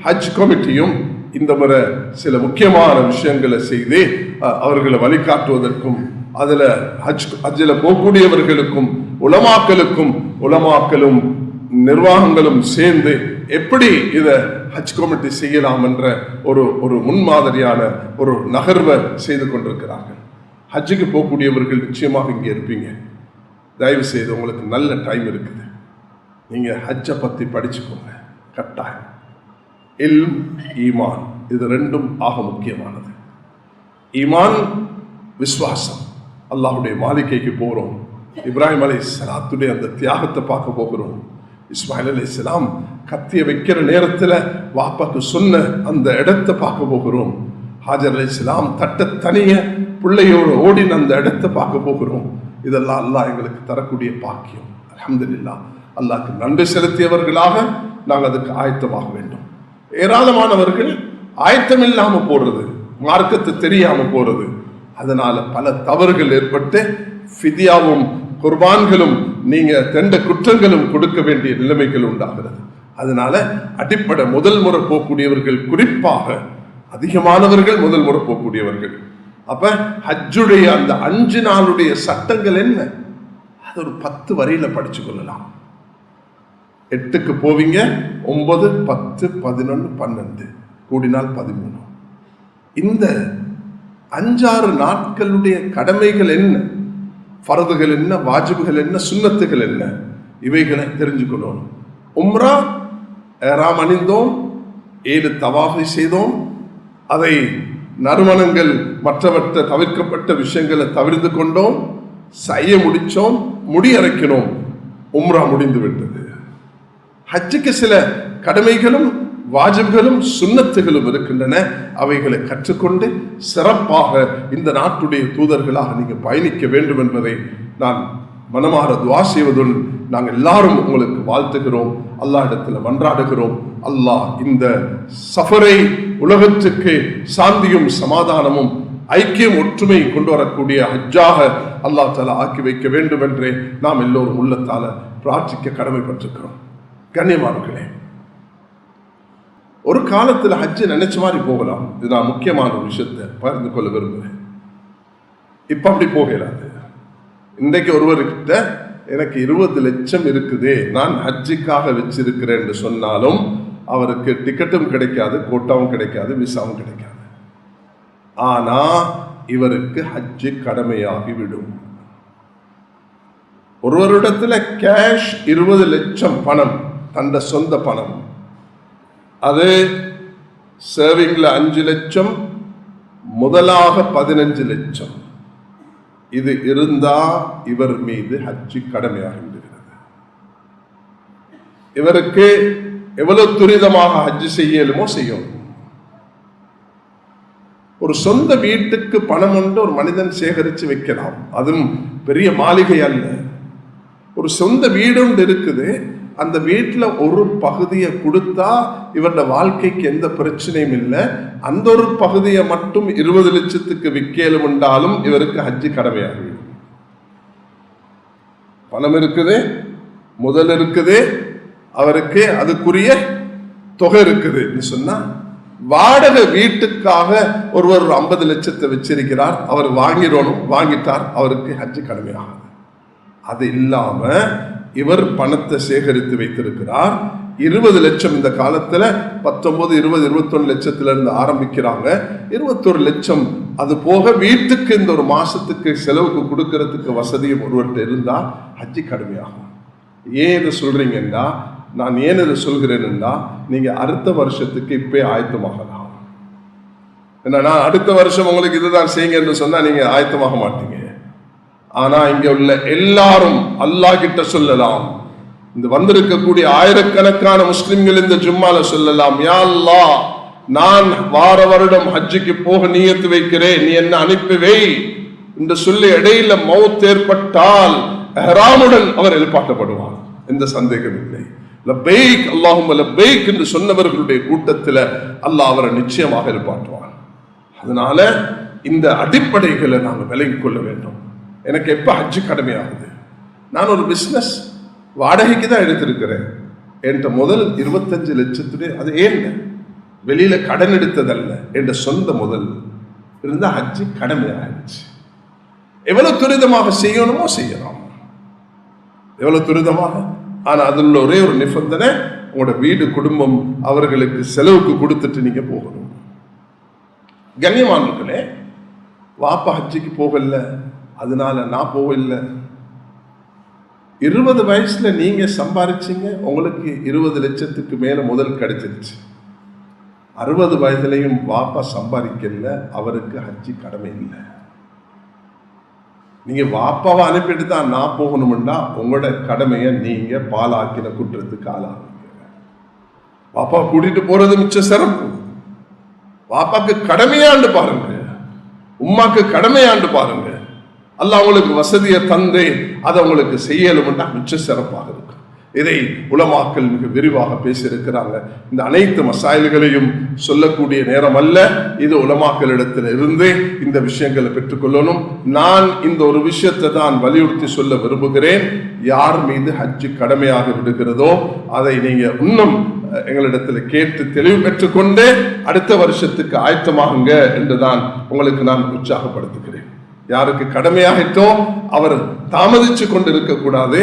ஹஜ் கமிட்டியும் இந்த முறை சில முக்கியமான விஷயங்களை செய்து அவர்களை வழிகாட்டுவதற்கும் அதில் ஹஜ்ஜில் போகக்கூடியவர்களுக்கும் உலமாக்களும் நிர்வாகங்களும் சேர்ந்து எப்படி இதை ஹஜ் கமிட்டி செய்யலாம் என்ற ஒரு முன்மாதிரியான ஒரு நகர்வை செய்து கொண்டிருக்கிறார்கள். ஹஜ்ஜுக்கு போகக்கூடியவர்கள் நிச்சயமாக இங்கே இருப்பீங்க. தயவு செய்து உங்களுக்கு நல்ல டைம் இருக்குது, நீங்கள் ஹஜ்ஜை பற்றி படிச்சுக்கோங்க. கட்டாயம் இல்ம், ஈமான், இது ரெண்டும் ஆக முக்கியமானது. ஈமான் விஸ்வாசம், அல்லாஹ்வுடைய மாளிகைக்கு போகிறோம், இப்ராஹிம் அலைஹிஸ்ஸலாத்துடைய அந்த தியாகத்தை பார்க்க போகிறோம், இஸ்மாயில் அலைஹிஸ்ஸலாம் கத்திய வைக்கிற நேரத்தில் வாப்பாக்கு சொன்ன அந்த இடத்தை பார்க்க போகிறோம். ஹாஜர் அலைஹிஸ்ஸலாம் தட்ட தனிய பிள்ளையோடு ஓடின அந்த இடத்தை பார்க்க போகிறோம். இதெல்லாம் அல்லாஹ் எங்களுக்கு தரக்கூடிய பாக்கியம். அல்ஹம்துலில்லாஹ். அல்லாஹ்க்கு நன்றி செலுத்தியவர்களாக நாங்கள் அதுக்கு ஆயத்தமாக வேண்டும். ஏராளமானவர்கள் ஆயத்தம் இல்லாமல் போடுறது, மார்க்கத்தை தெரியாம போறது, அதனால பல தவறுகள் ஏற்பட்டு ஃபிதியாவும் குர்பான்களும் நீங்க தெண்ட குற்றங்களும் கொடுக்க வேண்டிய நிலைமைகள் உண்டாகிறது. அதனால அடிப்படை முதல் முறை போகக்கூடியவர்கள், குறிப்பாக அதிகமானவர்கள் முதல் முறை போகக்கூடியவர்கள். அப்ப ஹஜ்ஜுடைய அந்த 5 நாளுடைய சட்டங்கள் என்ன, அது ஒரு 10 வரியில படிச்சு கொள்ளலாம். 8க்கு போவீங்க, 9, 10, 11, 12 கூடினால் 13. இந்த 5-6 நாட்களுடைய கடமைகள் என்ன, ஃபர்துகள் என்ன, வாஜிபுகள் என்ன, சுன்னத்துகள் என்ன, இவைகளை தெரிஞ்சுக்கணும். உம்ரா ஏராம் அணிந்தோம், 7 தவாஃபை செய்தோம், அதை நறுமணங்கள் மற்றவற்ற தவிர்க்கப்பட்ட விஷயங்களை தவிர்த்து கொண்டோம், செய்ய முடிச்சோம், முடியறைக்கணும், உம்ரா முடிந்து விட்டது. ஹஜ்ஜுக்கு சில கடமைகளும் வாஜிப்களும் சுன்னத்துகளும் இருக்கின்றன. அவைகளை கற்றுக்கொண்டு சிறப்பாக இந்த நாட்டுடைய தூதர்களாக நீங்க பயணிக்க வேண்டும் என்பதை நான் மனமாற துஆ செய்வதுடன் நாங்கள் எல்லாரும் உங்களுக்கு வாழ்த்துகிறோம், அல்லாஹ் இடத்துல மன்றாடுகிறோம். அல்லாஹ் இந்த சஃபரை உலகத்துக்கு சாந்தியும் சமாதானமும் ஐக்கியம் ஒற்றுமை கொண்டு வரக்கூடிய ஹஜ்ஜாக அல்லாஹ் தஆலா ஆக்கி வைக்க வேண்டும் என்று நாம் எல்லோரும் உள்ளத்தால பிரார்த்திக்க கடமைப்பட்டிருக்கிறோம். கண்ணியமானவர்களே, ஒரு காலத்தில் ஹஜ்ஜு நினைச்ச மாதிரி போகலாம். இது நான் முக்கியமான ஒரு விஷயத்தை பகிர்ந்து கொள்ள விரும்புகிறேன். இப்ப அப்படி போகிறாது. இன்றைக்கு ஒருவர்கிட்ட எனக்கு 20 லட்சம் இருக்குதே, நான் ஹஜ்ஜுக்காக வச்சிருக்கிறேன் என்று சொன்னாலும் அவருக்கு டிக்கெட்டும் கிடைக்காது, கோட்டாவும் கிடைக்காது, விசாவும் கிடைக்காது. ஆனா இவருக்கு ஹஜ்ஜு கடமையாகிவிடும். ஒருவரிடத்துல கேஷ் 20 லட்சம் பணம், தந்த சொந்த பணம், அது சேவிங்ல 5 லட்சம், முதலாக 15 லட்சம், இது இருந்தா இவர் மீது ஹஜ்ஜு கடமையாகி விடுகிறது. இவருக்கு எவ்வளவு துரிதமாக ஹஜ்ஜு செய்யலுமோ செய்யும். ஒரு சொந்த வீட்டுக்கு பணம் ஒன்று ஒரு மனிதன் சேகரித்து வைக்கலாம், அதுவும் பெரிய மாளிகை அல்ல. ஒரு சொந்த வீடு ஒன்று இருக்குது, அந்த வீட்டில் ஒரு பகுதியை கொடுத்தா இவருடைய வாழ்க்கைக்கு எந்த பிரச்சனையும் இல்லை. அந்த ஒரு பகுதியை மட்டும் 20 லட்சத்துக்கு விற்கலும் என்றாலும் இவருக்கு ஹஜ்ஜு கடமையாகிவிடும். பணம் இருக்குது, முதல் இருக்குது, அவருக்கு அதுக்குரிய தொகை இருக்குது சொன்னா, வாடகை வீட்டுக்காக ஒருவர் 50 லட்சத்தை வச்சிருக்கிறார், அவர் வாங்கிட்டார், அவருக்கு ஹஜ்ஜு கடமையாகும். அது இல்லாம இவர் பணத்தை சேகரித்து வைத்திருக்கிறார். 20 லட்சம் இந்த காலத்துல 19, 20, 21 லட்சத்துல இருந்து ஆரம்பிக்கிறாங்க. 21 லட்சம் அது போக வீட்டுக்கு இந்த ஒரு மாசத்துக்கு செலவுக்கு கொடுக்கறதுக்கு வசதியும் ஒருவர்கிட்ட இருந்தா ஹஜ்ஜு கடமையாகும். ஏன் இதை சொல்றீங்கன்னா, நான் ஏன் இதை சொல்கிறேன்னா, நீங்க அடுத்த வருஷத்துக்கு இப்பே ஆயத்தமாகலாம். என்னன்னா அடுத்த வருஷம் உங்களுக்கு இதுதான் செய்யுங்க என்று சொன்னா நீங்க ஆயத்தமாக மாட்டீங்க. ஆனா இங்க உள்ள எல்லாரும் அல்லாஹ் கிட்ட சொல்லலாம். இந்த வந்திருக்கக்கூடிய ஆயிரக்கணக்கான முஸ்லிம்கள் இந்த ஜும்மால சொல்லலாம், யா அல்லாஹ், நான் வார வருடம் ஹஜ்ஜுக்கு போக நியத்து வைக்கிறேன், நீ என்ன அனுப்பி வை என்று சொல்லி இடையில மௌத் ஏற்பட்டால் இஹ்ராமுடன் அவர் எழுப்பாட்டப்படுவார், எந்த சந்தேகம் இல்லை. லப்பைக் அல்லாஹும்ம லப்பைக் என்று சொன்னவர்களுடைய கூட்டத்தில் அல்லாஹ் அவரை நிச்சயமாக எழுப்பாட்டுவார். அதனால இந்த அடிப்படைகளை நாங்கள் விலகிக் கொள்ள வேண்டும். எனக்கு எப்ப ஹஜ்ஜு கடமையாகுது, நான் ஒரு பிசினஸ் வாடகைக்கு தான் எடுத்திருக்கிறேன், என்ற முதல் 25 லட்சத்துடைய, அது ஏன் வெளியில கடன் எடுத்ததல்ல, என்ற சொந்த முதல் இருந்தா ஹஜ்ஜு கடமையாகிடுச்சு. எவ்வளவு துரிதமாக செய்யணுமோ செய்யலாம், எவ்வளவு துரிதமாக. ஆனா அதில் ஒரே ஒரு நிபந்தனை, உங்களோட வீடு குடும்பம் அவர்களுக்கு செலவுக்கு கொடுத்துட்டு நீங்க போகணும். கண்ணியமானவர்களே, வாப்பா ஹஜ்ஜுக்கு போகல, அதனால நான் போகல. 20 வயசுல நீங்க சம்பாரிச்சீங்க, உங்களுக்கு 20 லட்சத்துக்கு மேல முதல் கிடைச்சிருச்சு. 60 வயதுலையும் வாப்பா சம்பாதிக்கல, அவருக்கு ஹஜ்ஜி கடமை இல்லை. நீங்க வாப்பாவை அனுப்பிட்டு தான் நான் போகணும்னா உங்களோட கடமையை நீங்க பாலாக்கின குற்றத்துக்கு ஆளாகுங்க. பாப்பா கூட்டிட்டு போறது மிச்ச சிறப்பு. பாப்பாக்கு கடமையாண்டு பாருங்க, உம்மாக்கு கடமையாண்டு பாருங்க. அல்லாஹ் உங்களுக்கு வசதியை தந்து அதை உங்களுக்கு செய்யலும்னா மிச்ச சிறப்பாக இருக்கும். இதை உலமாக்கள் மிக விரிவாக பேசியிருக்கிறாங்க. இந்த அனைத்து மசாயல்களையும் சொல்லக்கூடிய நேரம் அல்ல, இது உலமாக்களிடத்தில் இருந்து இந்த விஷயங்களை பெற்றுக்கொள்ளணும். நான் இந்த ஒரு விஷயத்தை தான் வலியுறுத்தி சொல்ல விரும்புகிறேன். யார் மீது ஹஜ்ஜு கடமையாக விடுகிறதோ அதை நீங்க இன்னும் எங்களிடத்தில் கேட்டு தெளிவு பெற்றுக்கொண்டு அடுத்த வருஷத்துக்கு ஆயத்தமாகுங்க என்றுதான் உங்களுக்கு நான் உற்சாகப்படுத்துகிறேன். யாருக்கு கடமையாகிட்டோ அவர் தாமதிச்சு கொண்டு இருக்கக்கூடாது.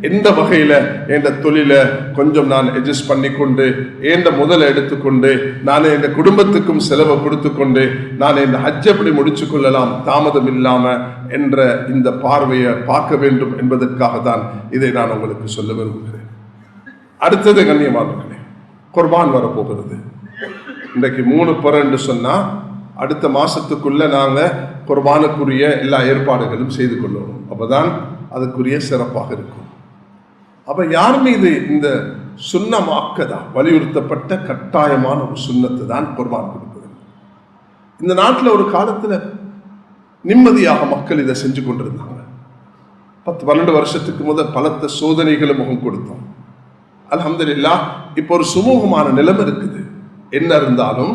எந்த வகையில என்ற தொழில கொஞ்சம் நான் அட்ஜஸ்ட் பண்ணி கொண்டு என்ற முதலை எடுத்துக்கொண்டு நான் என் குடும்பத்துக்கும் செலவை கொடுத்து கொண்டு நான் இந்த ஹஜ் எப்படி முடிச்சு கொள்ளலாம் தாமதம் இல்லாம என்ற இந்த பார்வையை பார்க்க வேண்டும் என்பதற்காக தான் இதை நான் உங்களுக்கு சொல்ல விரும்புகிறேன். அடுத்தது கண்ணியமானவர்களே, குர்பான் வரப்போகிறது. இன்றைக்கு 3 பிறை என்று சொன்னா அடுத்த மாசத்துக்குள்ள நாங்க குர்பானுக்குரிய எல்லா ஏற்பாடுகளும் செய்து கொள்ளணும். அப்பதான் அதுக்குரிய சிறப்பாக இருக்கும். அப்ப யார் மீது இந்த சுன்னமாக்கதா வலியுறுத்தப்பட்ட கட்டாயமான ஒரு சுன்னத்தை தான் குர்பான் கொடுக்குது. இந்த நாட்டில் ஒரு காலத்துல நிம்மதியாக மக்கள் இதை செஞ்சு கொண்டிருந்தாங்க. 10-12 வருஷத்துக்கு முதல் பலத்த சோதனைகளை முகம் கொடுத்தோம். அல்ஹம்துலில்லாஹ் இப்போ ஒரு சுமூகமான நிலைமை இருக்குது. என்ன இருந்தாலும்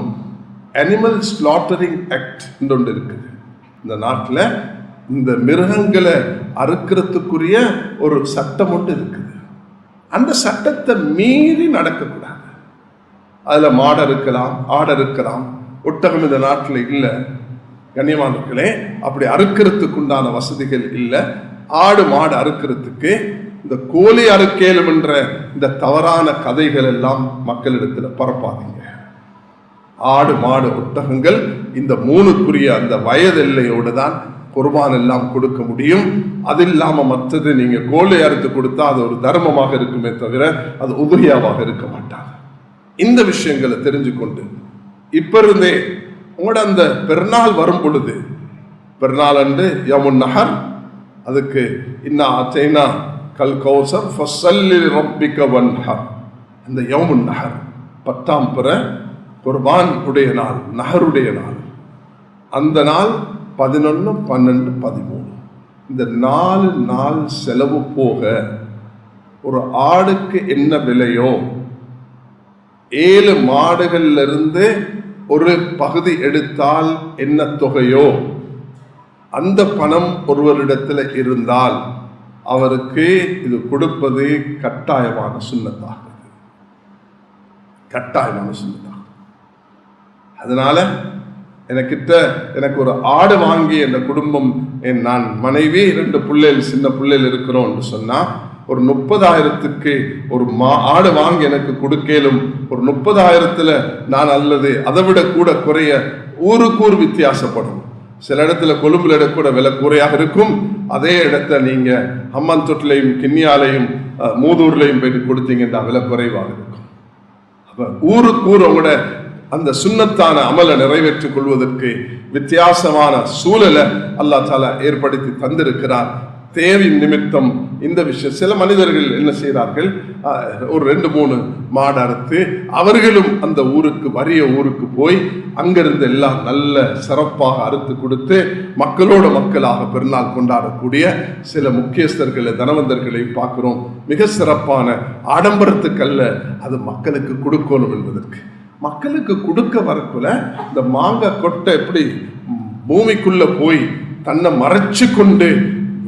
அனிமல் ஸ்லாட்டரிங் ஆக்ட் ஒன்று இருக்குது இந்த நாட்டில். இந்த மிருகங்களை அறுக்கிறதுக்குரிய ஒரு சட்டம் ஒன்று இருக்குது. அந்த சட்டத்தை மீறி நடக்கக்கூடாது. அதில் மாடு இருக்கலாம், ஆடு இருக்கலாம், ஒட்டகம் இந்த நாட்டில் இல்லை. கண்ணியமானவர்களே, அப்படி அறுக்கிறதுக்கு உண்டான வசதிகள் இல்லை. ஆடு மாடு அறுக்கிறதுக்கு இந்த கோழி அறுக்கேலும் என்ற இந்த தவறான கதைகள் எல்லாம் மக்களிடத்தில் பரப்பாதீங்க. ஆடு மாடு ஒட்டகங்கள் இந்த 3க்குரிய அந்த வயது எல்லையோடு தான் குர்பான் எல்லாம் கொடுக்க முடியும். அது இல்லாம மற்றது நீங்க கோழி அறுத்து கொடுத்தா அது ஒரு தர்மமாக இருக்குமே தவிர அது உதுகியாவாக இருக்க மாட்டாங்க. இந்த விஷயங்களை தெரிஞ்சுக்கொண்டு இப்ப இருந்தே உங்களோட அந்த பெருநாள் வரும் பொழுது, பெருநாள் அன்று யமுன் நஹர், அதுக்கு இன்னா அத்தைனா கல் கௌசர் ஃபஸல்லி ரப்பிக வன்ஹர், அந்த யமுன் நஹர் 10ஆம் பிறை குர்பான் உடைய நாள், நஹருடைய நாள். அந்த நாள் 11, 12, 13 இந்த 4 நாள் செலவு போக ஒரு ஆடுக்கு என்ன விலையோ 7 மாடுகள்ல இருந்து ஒரு பகுதி எடுத்தால் என்ன தொகையோ அந்த பணம் ஒருவரிடத்தில் இருந்தால் அவருக்கு இது கொடுப்பது கட்டாயமான சுன்னத்தாக, கட்டாயமான சுன்னத்தாக. அதனால எனக்கு ஒரு ஆடு வாங்கி என் குடும்பம், நான் மனைவி 2 பிள்ளைகள், சின்ன பிள்ளைகள் இருக்கிறோம் என்று சொன்னா ஒரு 30,000க்கு ஒரு ஆடு வாங்கி எனக்கு கொடுக்கலும். ஒரு 30,000த்துல நான் அல்லது அதை விட கூட குறைய ஊருக்கு வித்தியாசப்படும். சில இடத்துல கொழும்புல கூட விலை குறையாக இருக்கும். அதே இடத்த நீங்க அம்மன் தொட்டிலையும் கிண்ணியாலையும் மூதூர்லையும் போயிட்டு கொடுத்தீங்கன்னா விலை குறைவாக இருக்கும். அப்ப ஊருக்கு உங்களோட அந்த சுன்னத்தான அமலை நிறைவேற்றிக் கொள்வதற்கு வித்தியாசமான சூழலை அல்லாஹ் தஆலா ஏற்படுத்தி தந்திருக்கிறார். தேவை நிமித்தம் இந்த விஷயம் சில மனிதர்கள் என்ன செய்கிறார்கள், ஒரு 2-3 மாடு அறுத்து அவர்களும் அந்த ஊருக்கு வறிய ஊருக்கு போய் அங்கிருந்து எல்லாம் நல்ல சிறப்பாக அறுத்து கொடுத்து மக்களோட மக்களாக பெருநாள் கொண்டாடக்கூடிய சில முக்கியஸ்தர்களை தனவந்தர்களை பார்க்கிறோம். மிக சிறப்பான ஆடம்பரத்துக்கல்ல, அது மக்களுக்கு கொடுக்கணும் என்பதற்கு. மக்களுக்கு கொடுக்க வரக்குள்ள இந்த மாங்காய் கொட்டை எப்படி பூமிக்குள்ள போய் தன்னை மறைச்சு கொண்டு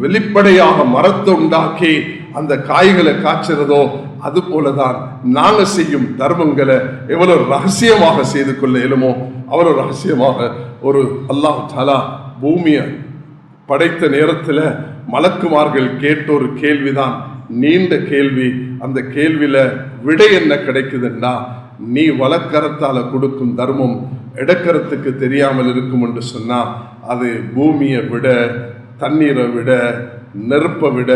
வெளிப்படையாக மரத்தை உண்டாக்கி அந்த காய்களை காய்ச்சறதோ அது போலதான் நாங்க செய்யும் தர்மங்களை எவ்வளவு ரகசியமாக செய்து கொள்ள இயலுமோ அவ்வளவு ரகசியமாக. ஒரு அல்லாஹ் தஆலா பூமியை படைத்த நேரத்துல மலக்குமார்கள் கேட்ட ஒரு கேள்விதான், நீண்ட கேள்வி. அந்த கேள்வியில விடை என்ன கிடைக்குதுன்னா, நீ வலக்கரத்தால கொடுக்கும் தர்மம் இடக்கரத்துக்கு தெரியாமல் இருக்கும் என்று சொன்னா அது பூமியை விட, தண்ணீரை விட, நெருப்பை விட,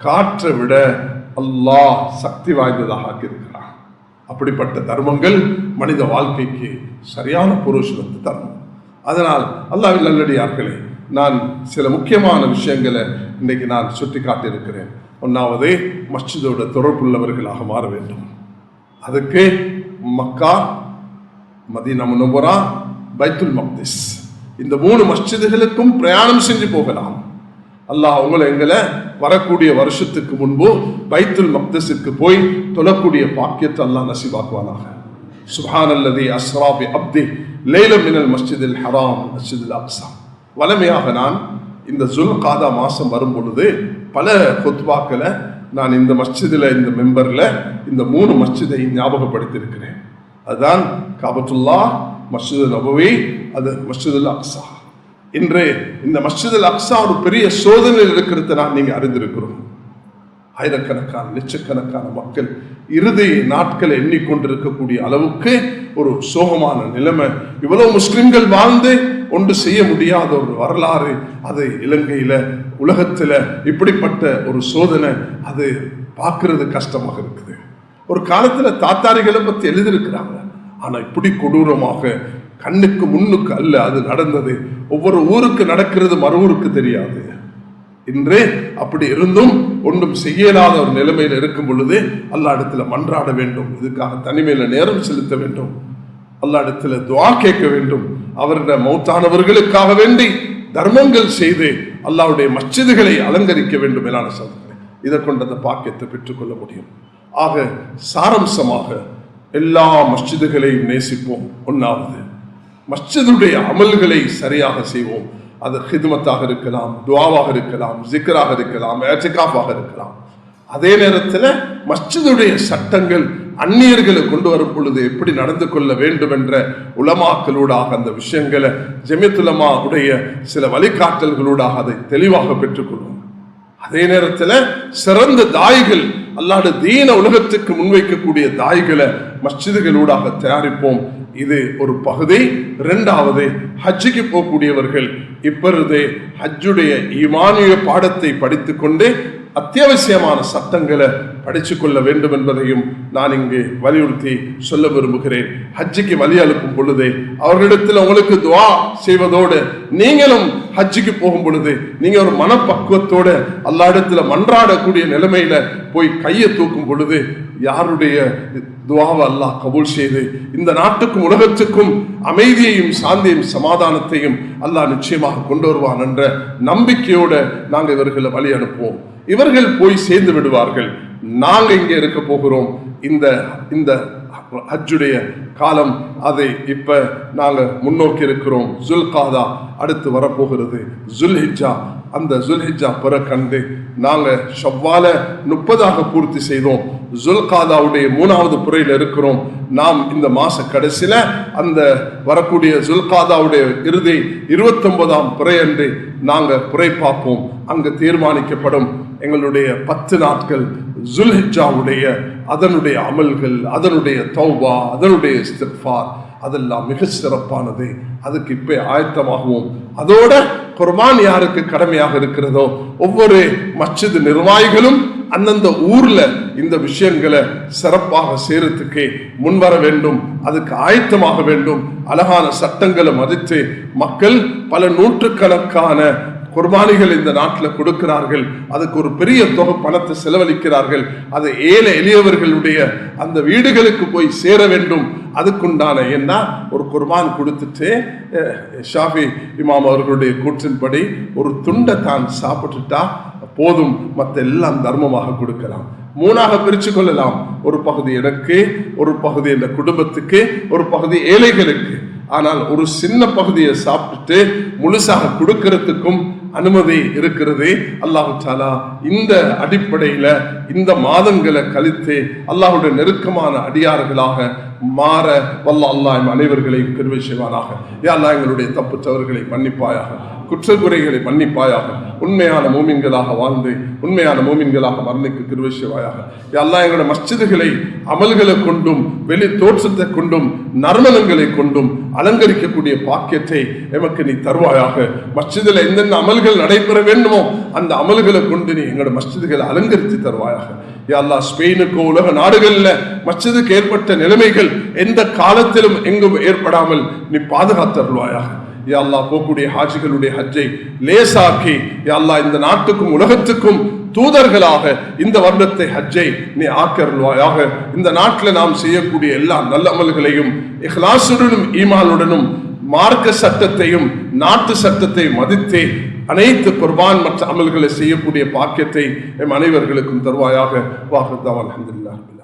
காற்றை விட அல்லாஹ் சக்தி வாய்ந்ததாக ஆக்கியிருக்கிறான். அப்படிப்பட்ட தர்மங்கள் மனித வாழ்க்கைக்கு சரியான புருஷனத்து தர்மம். அதனால் அல்லாஹ்வின் நல்லடியார்களே, நான் சில முக்கியமான விஷயங்களை இன்றைக்கு நான் சுட்டி காட்டியிருக்கிறேன். ஒன்றாவது, மஸ்ஜிதோட தொடர்புள்ளவர்களாக மாற வேண்டும். அதுக்கு மக்கா, மதீனா முனவ்வரா, பைத்துல் மக்திஸ் இந்த 3 மஸ்ஜிதுகளுக்கும் பிரயாணம் செஞ்சு போகலாம். அல்லாஹ் எங்களை வரக்கூடிய வருஷத்துக்கு முன்பு பைத்துல் மக்திஸுக்கு போய் தொழக்கூடிய பாக்கியத்தை அல்லாஹ் நசீபாக்குவானாக. சுப்ஹானல்லதி அஸ்ரா பி அப்தி லைலம் மினல் மஸ்ஜிதில் ஹராம் மஸ்ஜிதில் அக்ஸா. வளமையாக நான் இந்த ஜுல்காதா மாசம் வரும் பொழுது பல குத்பாக்களை நான் இந்த மஸ்ஜிதில், இந்த மெம்பர்ல இந்த 3 மஸ்ஜிதை ஞாபகப்படுத்தியிருக்கிறேன். அதுதான் காபத்துல்லா, மஸ்ஜிது நபவி, அது மஸ்ஜிதுல் அக்ஸா. இன்று இந்த மஸ்ஜிதுல் அக்ஸா ஒரு பெரிய சோதனையில் இருக்கிறத நீங்க அறிந்திருக்கிறோம். ஆயிரக்கணக்கான லட்சக்கணக்கான மக்கள் இறுதி நாட்களை எண்ணிக்கொண்டிருக்கக்கூடிய அளவுக்கு ஒரு சோகமான நிலைமை. இவ்வளவு முஸ்லிம்கள் வாழ்ந்து ஒன்று செய்ய முடியாத ஒரு வரலாறு அது இலங்கையில, உலகத்துல இப்படிப்பட்ட ஒரு சோதனை அது பார்க்கறது கஷ்டமாக இருக்குது. ஒரு காலத்துல தாத்தாரிகளை பத்தி எழுதியிருக்கிறாங்க. ஆனா இப்படி கொடூரமாக கண்ணுக்கு முன்னுக்கு அல்ல அது நடந்தது. ஒவ்வொரு ஊருக்கு நடக்கிறது மறு ஊருக்கு தெரியாது. இன்று அப்படி இருந்தும் ஒன்றும் செய்யலாத ஒரு நிலைமையில இருக்கும் பொழுது அல்லாஹ் இடத்துல மன்றாட வேண்டும். இதுக்காக தனிமையில நேரம் செலுத்த வேண்டும். அல்லாஹ் இடத்துல துஆ கேட்க வேண்டும். அவருடைய மௌத்தானவர்களுக்காக வேண்டி தர்மங்கள் செய்து அல்லாஹ்வுடைய மஸ்ஜிதுகளை அலங்கரிக்க வேண்டும். மேலான சகோதரர்களே, இதை கொண்ட அந்த பாக்கியத்தை பெற்றுக்கொள்ள முடியும். ஆக சாரம்சமாக எல்லா மஸ்ஜிதுகளையும் நேசிப்போம். ஒன்றாவது, மஸ்ஜிதுடைய அமல்களை சரியாக செய்வோம். அது ஹித்மத்தாக இருக்கலாம், துஆவாக இருக்கலாம், ஜிக்ராக இருக்கலாம், இஅ்திகாஃபாக இருக்கலாம். அதே நேரத்தில் மஸ்ஜிதுடைய சட்டங்கள் அந்நியர்களை கொண்டு வரும் பொழுது எப்படி நடந்து கொள்ள வேண்டும் என்ற உலமாக்களூடாக அந்த விஷயங்களை ஜமியத்துல் உலமா உடைய சில வழிகாட்டல்களூடாக அதை தெளிவாக பெற்றுக்கொள்வோம். அதே நேரத்தில் சிறந்த தாய்கள், அல்லாஹ்வுடைய தீன உலகத்துக்கு முன்வைக்கக்கூடிய தாய்களை மஸ்ஜிதுகளூடாக தயாரிப்போம். இது ஒரு பகுதி. இரண்டாவது, ஹஜ்ஜுக்கு போகக்கூடியவர்கள் இப்பொழுது ஹஜ்ஜுடைய ஈமானிய பாடத்தை படித்துக்கொண்டு அத்தியாவசியமான சட்டங்களை படிச்சு கொள்ள வேண்டும் என்பதையும் நான் இங்கு வலியுறுத்தி சொல்ல விரும்புகிறேன். ஹஜ்ஜுக்கு வழி அனுப்பும் பொழுது அவர்களிடத்தில் உங்களுக்கு துஆ செய்வதோடு நீங்களும் ஹஜ்ஜுக்கு போகும் பொழுது நீங்க ஒரு மனப்பக்குவத்தோட அல்லாஹ்விடத்துல மன்றாடக்கூடிய நிலைமையில போய் கையை தூக்கும் பொழுது யாருடைய துஆவை அல்லாஹ் கபூல் செய்து இந்த நாட்டுக்கும் உலகத்துக்கும் அமைதியையும் சாந்தியையும் சமாதானத்தையும் அல்லாஹ் நிச்சயமாக கொண்டு வருவான் என்ற நம்பிக்கையோட நாங்கள் இவர்களை வழி அனுப்புவோம். இவர்கள் போய் சேர்ந்து விடுவார்கள். நாங்க இங்கே இருக்க போகிறோம். இந்த ஹஜ்ஜுடைய காலம் அதை இப்ப நாங்க முன்னோக்கி இருக்கிறோம். ஜுல்காதா அடுத்து வரப்போகிறது. ஜுல்ஹிஜ்ஜா, அந்த ஜுல்ஹிஜ்ஜா பிற கண்டு நாங்க ஷவ்வால 30 பூர்த்தி செய்தோம். ஜுல்காதாவுடைய 3வது புறையில் இருக்கிறோம். நாம் இந்த மாச கடைசியில அந்த வரக்கூடிய ஜுல்காதாவுடைய இறுதி 29ஆம் புறை அன்று நாங்க புறை பார்ப்போம். அங்கு தீர்மானிக்கப்படும் எங்களுடைய 10 நாட்கள் ஜுல்ஹிஜ்ஜாவுடைய அதனுடைய அமல்கள், அதனுடைய தௌபா, அதனுடைய இஸ்திக்ஃபார், அதெல்லாம் மிக சிறப்பானது. அதுக்கு இப்ப ஆயத்தமாகுவோம். அதோட குர்பான் யாருக்கு கடமையாக இருக்கிறதோ ஒவ்வொரு மஸ்ஜித் நிர்வாகிகளும் அந்தந்த ஊர்ல இந்த விஷயங்களை சிறப்பாக செய்யறதுக்கு முன்வர வேண்டும். அதுக்கு ஆயத்தமாக வேண்டும். அழகான சட்டங்களை மதித்து மக்கள் பல நூற்றுக்கணக்கான குர்பானிகள் இந்த நாட்டில் கொடுக்கிறார்கள். அதுக்கு ஒரு பெரிய தொகை பணத்தை செலவழிக்கிறார்கள். அது ஏழை எளியவர்களுடைய அந்த வீடுகளுக்கு போய் சேர வேண்டும். அதுக்குண்டான என்ன ஒரு குர்பான் கொடுத்துட்டு ஷாஃபி இமாம் அவர்களுடைய கூற்றின்படி ஒரு துண்டை தான் சாப்பிட்டுட்டா போதும், மற்ற எல்லாம் தர்மமாக கொடுக்கலாம். 3ஆக பிரிச்சு கொள்ளலாம். ஒரு பகுதி எனக்கு, ஒரு பகுதி இந்த குடும்பத்துக்கு, ஒரு பகுதி ஏழைகளுக்கு. ஆனால் ஒரு சின்ன பகுதியை சாப்பிட்டு முழுசாக கொடுக்கிறதுக்கும் அனுமதி இருக்கிறது. அல்லாஹு தஆலா இந்த அடிப்படையில இந்த மாதங்களை கழித்து அல்லாஹ்வுடைய நெருக்கமான அடியார்களாக மாற வல்ல அல்லாஹ் அனைவர்களையும் கிருபை செய்வானாக. யா அல்லாஹ் எங்களுடைய தப்பு தவறுகளை மன்னிப்பாயாக, குற்றக்குறைகளை மன்னிப்பாயாக. உண்மையான மூமின்களாக வாழ்ந்து உண்மையான மூமின்களாக மரணிக்கு கிருபை செய்வாயாக. யா அல்லாஹ் எங்களுடைய மஸ்ஜிதுகளை அமல்களை கொண்டும் வெளி தோற்றத்தை கொண்டும் நறுமணங்களை கொண்டும் அலங்கரிக்கக்கூடிய பாக்கியத்தை எமக்கு நீ தருவாயாக. மஸ்ஜிதில் எந்தெந்த அமல்கள் நடைபெற வேண்டுமோ அந்த அமல்களை கொண்டு நீ எங்களோட மஸ்ஜிதுகளை அலங்கரித்து தருவாயாக. யா அல்லாஹ் ஸ்பெயினுக்கு உலக நாடுகளில் மஸ்ஜிதுக்கு ஏற்பட்ட நிலைமைகள் எந்த காலத்திலும் எங்கும் ஏற்படாமல் நீ பாதுகாத்தருள்வாயாக. யா அல்லாஹ் போகக்கூடிய ஹாஜிகளுடைய ஹஜ்ஜை லேசாக்கி யா அல்லாஹ் இந்த நாட்டுக்கும் உலகத்துக்கும் தூதர்களாக இந்த வருடத்தை ஹஜ்ஜை நீ ஆக்கருள்வாயாக. இந்த நாட்டில் நாம் செய்யக்கூடிய எல்லா நல்ல அமல்களையும் இஹ்லாசுடனும் ஈமானுடனும் மார்க்க சட்டத்தையும் நாட்டு சட்டத்தை மதித்தே அனைத்து குர்பான் மற்ற அமல்களை செய்யக்கூடிய பாக்கியத்தை எம் அனைவர்களுக்கும் தருவாயாக. வாஹ் அல்ஹம்துலில்லாஹ்.